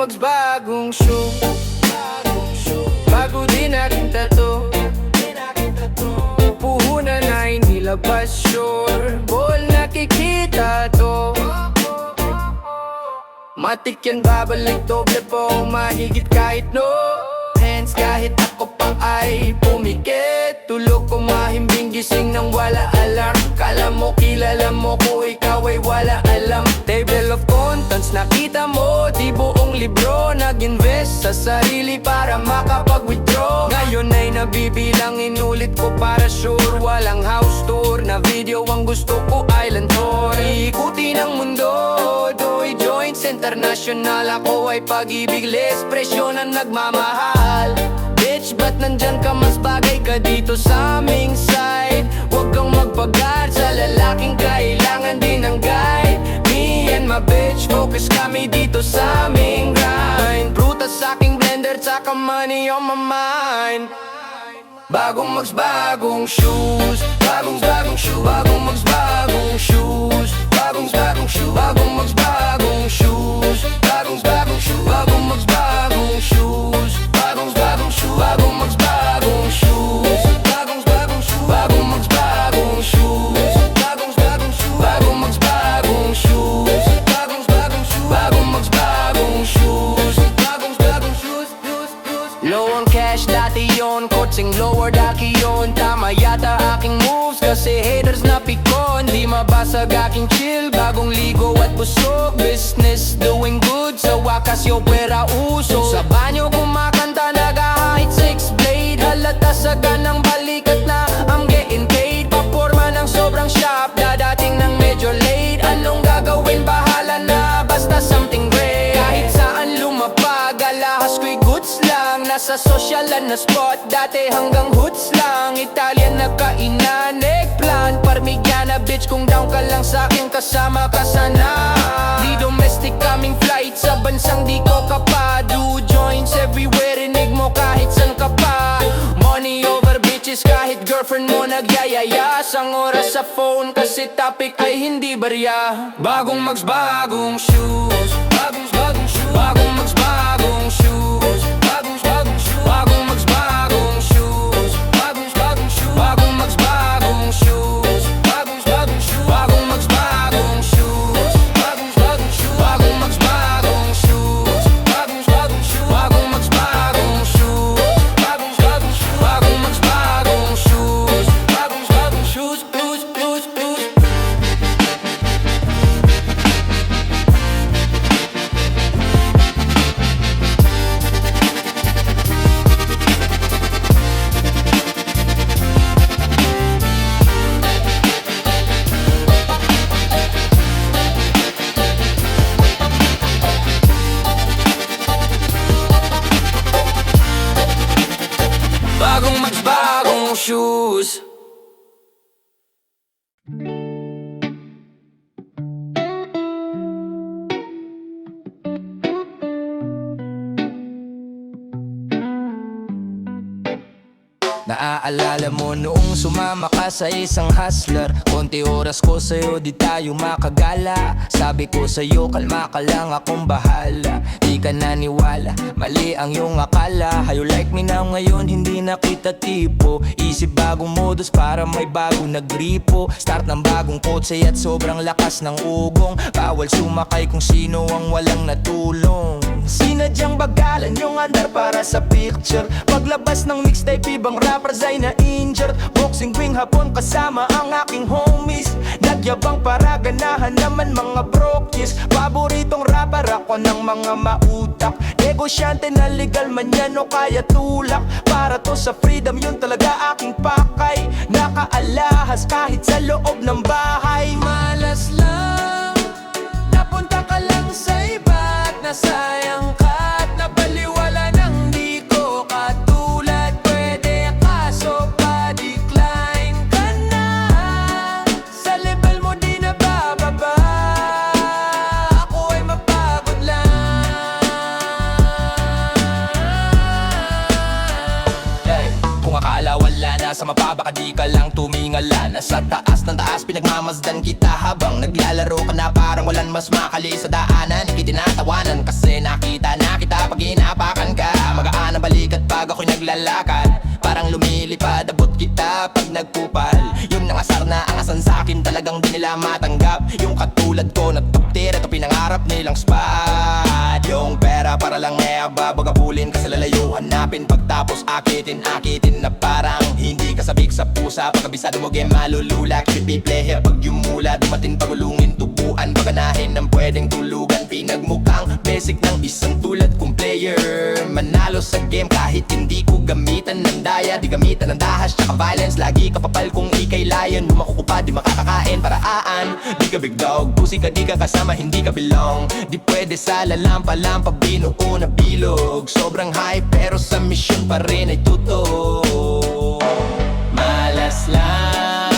magsbagong show. Bago din natin tato, puhunan na inilabas, sure ball nakikita to. Matik yan, babalik doble po, mahigit kahit no hands. Kahit ako pa ay pumikit, tulog ko mahimbing, gising nang wala alarm. Kala mo kilala mo ko, ikaw ay wala alam. Table of contents, nakita mo, di buong libro. Nag-invest sa sarili para makapag-withdraw. Ngayon ay nabibilang, inulit ko para sure. Walang house tour, na video ang gusto ko, island tour. Iikutin ang mundo, Doy Joints International. Ako ay pag-ibig, less presyo na nagmamahal. Bitch, ba't nandyan ka? Mas bagay ka dito sa aming side. Huwag kang magpagad sa lalaking kailangan din ng guide. Me and my bitch, focus kami dito sa aming grind. Prutas sa aking blender, tsaka money on my mind. Bagong magsbagong shoes, bagong shoes, bagong magsbagong shoes, bagong shoes, bagong magsbagong shoes, bagong shoes, bagong magsbagong shoes, bagong shoes, bagong magsbagong shoes, bagong shoes, bagong magsbagong shoes, bagong shoes, bagong magsbagong shoes, bagong shoes, bagong magsbagong shoes, bagong shoes. Low on cash, dati yun, coaching lower, daki yun. Tama yata aking moves, kasi haters na pikon. Di mabasag aking chill, bagong ligo at busog. Business doing good, sa wakas yo pera uso. Sa banyo kumakanta, nag-high six blade. Halata sa ganang balikat na I'm getting paid. Paporma ng sobrang shop, dadating ng medyo late. Anong gagawin, bahala na, basta something great. Kahit saan lumapag, alahas ko'y goods lang. Nasa sosyalan na spot, dati hanggang hoods lang. Italian na kainan, eggplant, parmigiana. Bitch, kung down ka lang sa'kin, kasama ka sana. Di domestic kaming flight, sa bansang di ko kapado. Joints everywhere, rinig mo kahit san ka pa. Money over bitches, kahit girlfriend mo nagyayayas. Ang oras sa phone, kasi topic ay hindi barya. Bagong magsbagong shoes, bagong shoes, bagong magsbagong shoes, bagong shoes, bagong magsbagong shoes, bagong shoes, bagong magsbagong shoes, bagong shoes, bagong magsbagong shoes, bagong shoes, bagong magsbagong shoes, bagong shoes, bagong magsbagong shoes, bagong shoes, bagong magsbagong shoes, bagong shoes, shoes. Bagong magsbagong shoes. Naaalala mo noong sumama ka sa isang hustler. Konti oras ko sa'yo, di tayo makagala. Sabi ko sa'yo, kalma ka lang, akong bahala. Di ka naniwala, mali ang iyong akala. How you like me now ngayon, hindi na kita tipo. Isip bagong modus para may bagong nagripo. Start ng bagong kotse at sobrang lakas ng ugong. Bawal sumakay kung sino ang walang natulong. Sinadyang bagalan yung andar para sa picture. Paglabas ng mixtape, ibang rappers ay na-injured. Boxing ring hapon kasama ang aking homies. Nagyabang para ganahan naman mga brokies. Paboritong rapper ako ng mga mautak. Negosyante na legal man yan o kaya tulak. Para to sa freedom, yun talaga aking pakay. Nakaalahas kahit sa loob ng bahay. Malas lang, napunta ka lang sa iba at nasayang ka at nabaliwala ng di ko katulad. Pwede kaso pa-decline ka na. Sa level mo di na bababa, ako ay mapagod lang. Kung akala pala wala na sa mapa, baka di ka lang tumingala. Nasa taas ng taas, pinagmamasdan kita habang naglalaro ka na parang walang mas makali sa daanan. Ikitinatawanan kasi nakita na kita pag inapakan ka. Magaan ang balikat pag ako'y naglalakad, parang lumilipad, abot kita pag nagpupal. Yung nangasar na angasan sa'kin, talagang di nila matanggap. Yung katulad ko na top tier, ito pinangarap nilang spot. Yung pera para lang bagabulin kasi lalayo hanapin. Pagtapos akitin na parang hindi kasabik sa pusa. Pagkabisado mo game malulula, kipiplay pag yumula. Dumating pagulungin, tubuan, paganahin ng pwedeng tulugan. Pinagmukhang basic ng isang tulad kong player. Manalo sa game kahit hindi ko gamitan ng daya. Di gamitan ng dahas tsaka violence. Lagi kapapal kung ikay lion. Lumako ko pa di makakakain paraan. Di ka big dog, pusi ka di ka kasama, hindi ka belong. Di pwede sa lalampa-lampa, binuo na bilog. Sobrang high pero sa mission pa rin ay tutok. Malas lang,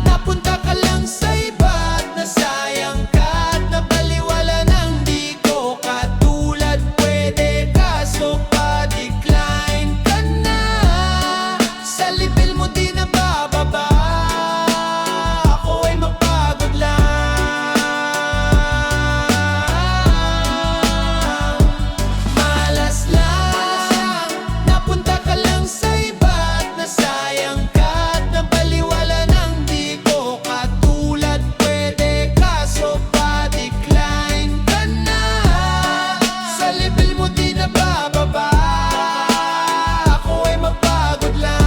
napunta ka lang sa iba't nasayang ka at nabaliwala ng di ko katulad. Pwede kaso pa-decline ka na, sa level mo di na bababa. Ako ay mapagod lang. Malas lang, napunta ka lang sa iba't nasayang ka at nabaliwala ng di ko katulad. Pwede kaso pa-decline ka na, sa level mo di na bababa. Ako ay mapagod lang.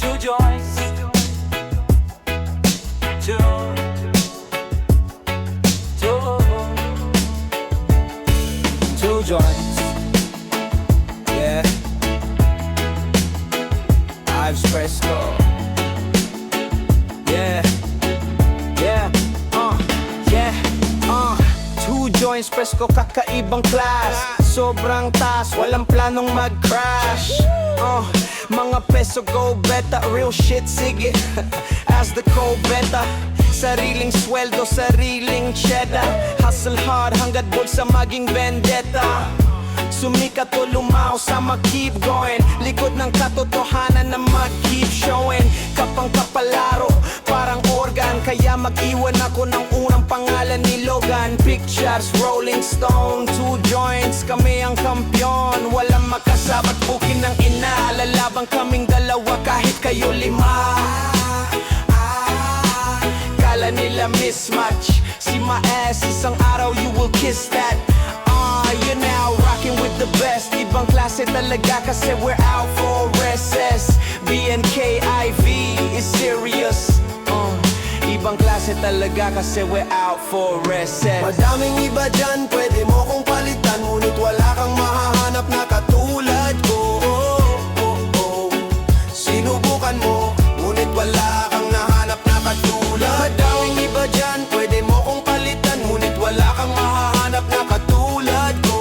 Two joints, two joints, yeah. Ives Fresco, yeah, yeah, yeah, two joints Fresco, kakaibang class. Sobrang taas, walang planong mag-crash. Mga peso go beta, real shit sige. As the co-beta, sariling sweldo, sariling cheddar. Hustle hard hanggat bulsa maging vendetta. Sumikat o lumaw, sama keep going. Likod ng katotohanan na mag-keep showing. Kapang kapalaro, parang organ. Kaya mag-iwan ako ng unang pangalan ni Logan. Pictures, Rolling Stone, two joints. Kami ang kampyon, walang makasabat bukin ng ina. Lalabang kaming dalawa kahit kayo lima. Kala nila mismatch, see my ass, isang araw you will kiss that. You're now rocking with the best. Ibang klase talaga kasi we're out for recess. BNKIV is serious. Ibang klase talaga kasi we're out for recess. Madaming iba dyan, pwede mo kong palitan. Ngunit wala kang mahahanap na katulad ko. Sinubukan mo, ngunit wala kang nahanap na katulad. Madaming iba dyan, pwede mo kong palitan. Ngunit wala kang mahahanap na katulad ko.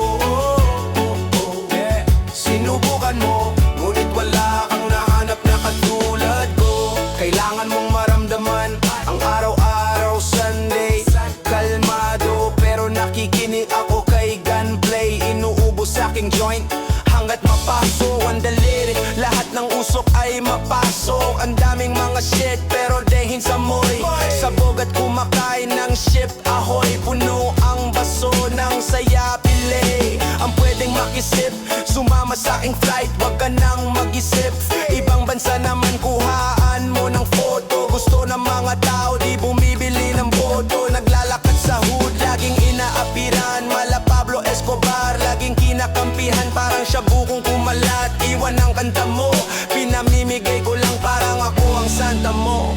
Sinubukan mo, ngunit wala kang nahanap na katulad ko. Kailangan mong maramdaman ang araw-araw Sunday. Kalmado pero nakikinig ako kay gunplay. Inuubos aking joint hanggat mapasok ang daliri. Lahat ng usok ay mapasok. Ang daming mga shit pero dehin sa moy. Sabog at kumakain ng ship ahoy. Puno ang baso ng saya pili. Ang pwedeng makisip, sumama sa aking flight, wag ka nang mag-isip. Ibang bansa naman kuhaan mo ng photo. Gusto ng mga tao di bumibili ng boto. Naglalakad sa hood, laging inaapiran. Mala Pablo Escobar, laging kinakampihan. Parang siya bukong kumalat, iwan ang kanta mo. Pinamimigay ko lang parang ako ang santa mo.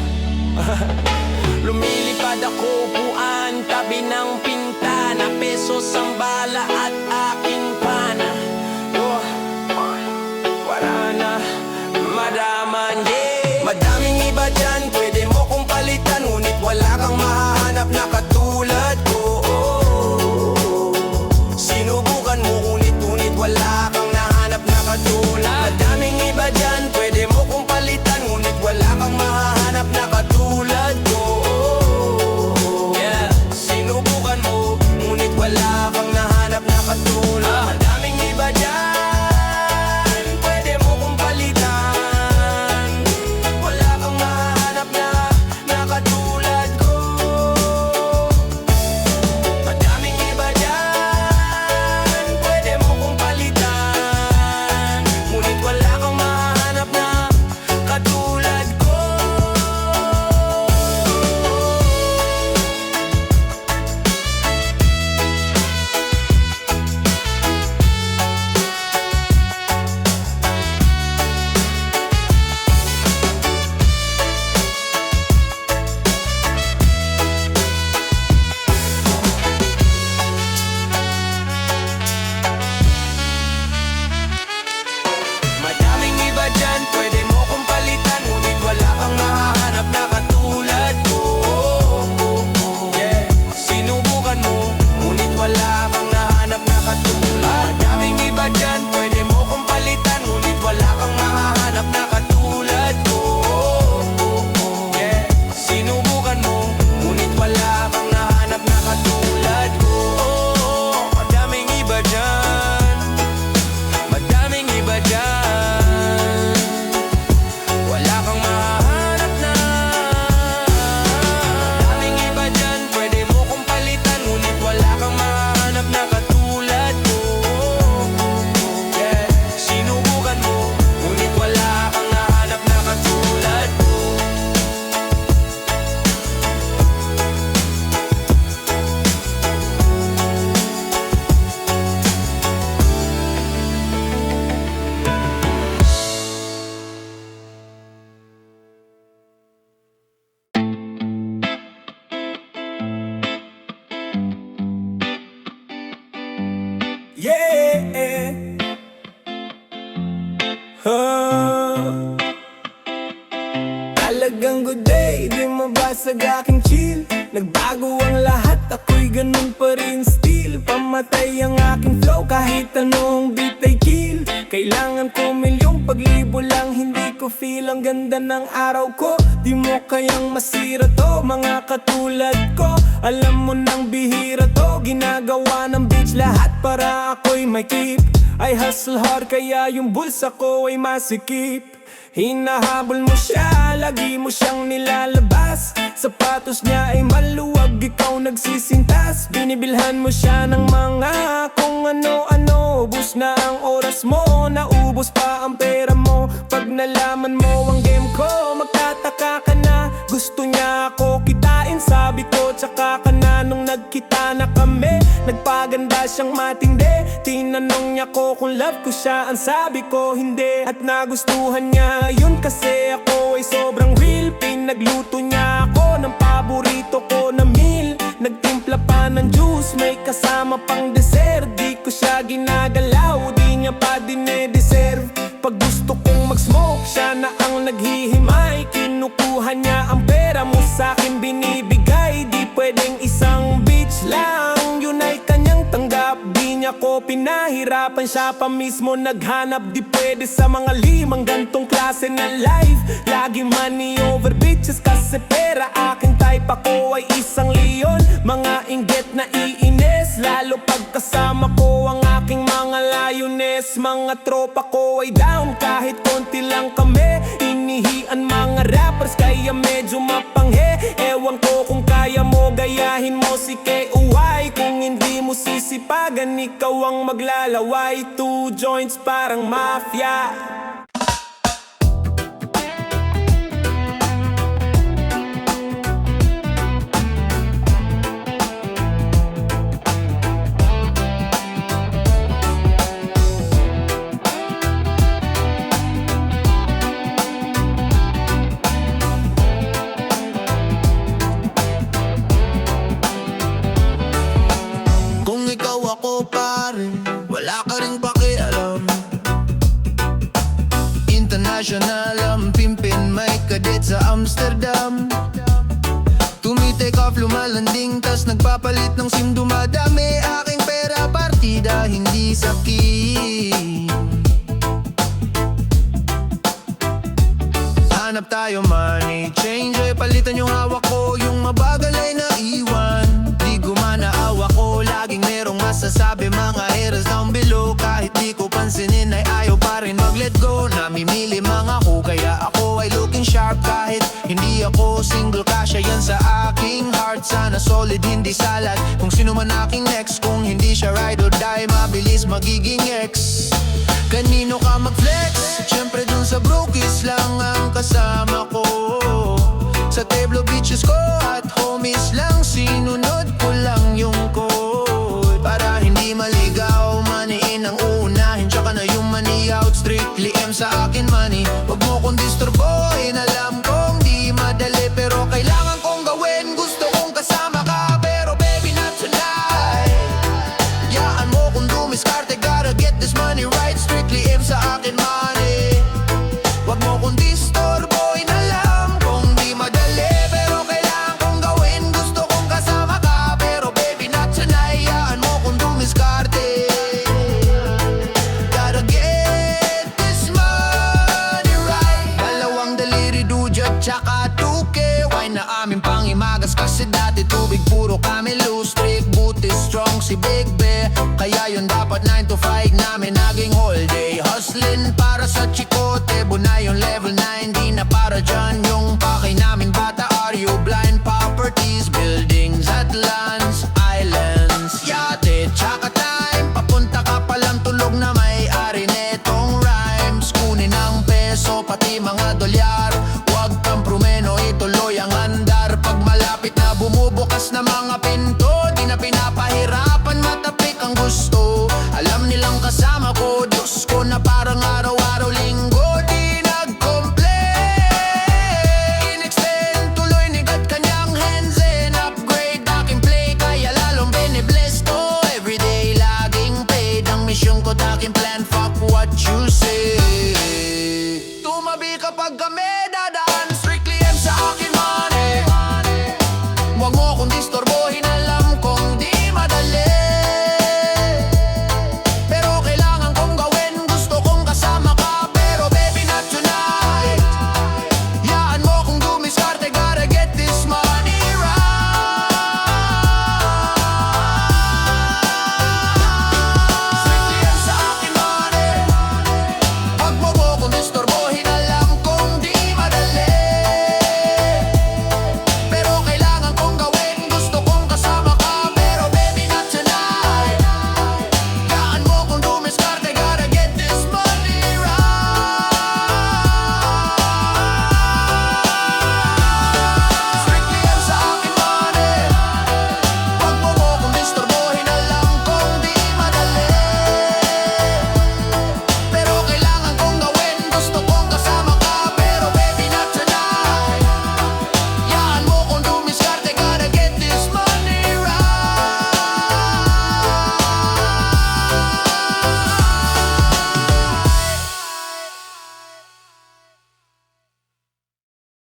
Lumilipad ako upuan, tabi ng pintana. Peso pesos ang bala at aking pana. Oh, wala na madaman, yeah. Madaming iba dyan, pwede mo kong palitan, ngunit wala kang mahahanap na katulad ko. Sinubukan mo ngunit wala kang nahanap na katulad. Madaming iba dyan, pwede mo kong palitan, ngunit wala kang mahahanap na katulad ko. Yeah, sinubukan mo ngunit wala kang nahanap na katulad. Madaming iba dyan, pwede mo kong palitan, wala kang mahanap na katulad ko. Madaming iba dyan, pwede mo kong palitan, ngunit wala kang mahanap na katulad ko. Madaming iba dyan, pwede mo kong palitan, ngunit wala kang mahanap na katulad ko. Yeah, sinubukan mo, ngunit wala kang nahanap na katulad. Madaming iba dyan, pwede mo kong palitan, ngunit wala kang mahanap na katulad ko. Yeah, sinubukan mo, ngunit wala kang nahanap na katulad ko. Madaming iba dyan, madaming iba dyan, wala kang mahanap na. Madaming iba dyan, pwede mo kong palitan, ngunit wala kang mahanap na katulad ko. Yeah, sinubukan mo, ngunit wala kang nahanap na katulad ko. Yeah. Talagang good day, di mabasag aking chill. Nagbago ang lahat, ako'y ganun pa rin still. Pamatay ang aking flow, kahit anong beat ay kill. Kailangan ko milyong paglibo lang, hindi ko feel ang ganda ng araw ko. Di mo kayang masira to, mga katulad ko. Alam mo nang bihira to, ginagawa ng bitch lahat para ako'y may keep. I hustle hard kaya yung bulsa ko ay masikip. Hinahabol mo siya, lagi mo siyang nilalabas. Sapatos niya ay maluwag, ikaw nagsisintas. Binibilhan mo siya ng mga kung ano-ano. Ubus na ang oras mo, naubos pa ang pera mo. Pag nalaman mo ang game ko, magtataka ka na. Gusto niya ako kitain, sabi ko tsaka ka na. Nung nagkita na kami, nagpaganda siyang matindi. Tinanong niya ko kung love ko siya, ang sabi ko hindi. At nagustuhan niya yun kasi ako ay sobrang real. Pinagluto niya ako ng paborito ko na meal. Nagtimpla pa ng juice, may kasama pang dessert. Di ko siya ginagalaw, di niya pa dinedeserve. Pag gusto kong mag-smoke, siya na ang naghihimay. Kinukuha niya ang pera mo sa'kin binibigay. Di pwedeng isang bitch lang, yun ay kanyang tanggap. Di niya ko pinahirapan, siya pa mismo naghanap. Di pwede sa mga limang gantong klase na life. Lagi money over bitches kasi pera aking type. Ako ay isang leon, mga inggit na iines. Lalo pagkasama ko ang aking mga layunes. Mga tropa ko ay down kahit konti lang kami. Inihian mga rappers kaya medyo mapanghe. Ewan ko kung kaya mo, gayahin mo si KOY. Kung hindi mo sisipagan, ikaw ang maglalaway. 2 joints parang mafia. pare, wala ka ring pakialam. International ang pimpin, may kadet sa Amsterdam. Tumitake off, lumalanding, tas nagpapalit ng SIM. Dumadami aking pera, partida, hindi sakin. Hanap tayo money changer, palitan yung hawak ko, yung mabagal ay naiwan. Di gumana awa ko, laging merong masasabi mga haters down below. Kahit di ko pansinin ay ayaw pa rin mag-let go. Namimili mga ko, kaya ako ay looking sharp. Kahit hindi ako single, kasya yan sa aking heart. Sana solid, hindi salad, kung sino man aking next. Kung hindi siya ride or die, mabilis magiging ex. Kanino ka mag-flex? Siyempre dun sa brokies lang ang kasama ko. Sa Teblo Beaches ko at homies lang, sinunod ko lang yung code. Para hindi maligaw, maniin ang uunahin, tsaka na yung money out. Strictly M sa akin money, wag mo kong disturbohin. Alam kong di madali, pero kailangan kong gawin. Gusto kong kasama ka, pero baby not tonight. Yaan mo kung dumiskarte, gotta get this money right. Strictly M sa akin money, wag mo kong disturbohin. Alam kong di madali, pero kailangan kong gawin. Gusto kong kasama ka, pero baby not tonight. Yaan mo kung dumiskarte, gotta get this money right. Dalawang daliri, dujat, tsaka tuke. Wine na aming pangimagas, kasi dati tubig puro kami loose. Strict, buti, strong si Big Bear. Kaya yun dapat 9 to 5 namin naging whole day. Hustling para sa chikote, bunay yung level 9. Di na para dyan yung pakay namin bata. Are you blind? Properties, buildings at lands, islands, yate, tsaka time. Papunta ka palang tulog na may-ari netong rhymes. Kunin ang peso, pati mga dolyar. Huwag kang prumeno, ituloy ang andar. Pag malapit na bumubukas na mga pinto, di na pinapahirapan, matapik ang gusto. Alam nilang kasama ko, Diyos ko, na parang araw-araw linggo. Di nag-complain, in-extend, tuloy nigat kanyang hands and upgrade aking play, kaya lalong binibless to. Everyday laging paid, ang mission ko taking plan, fuck what you say. Tumabi kapag kami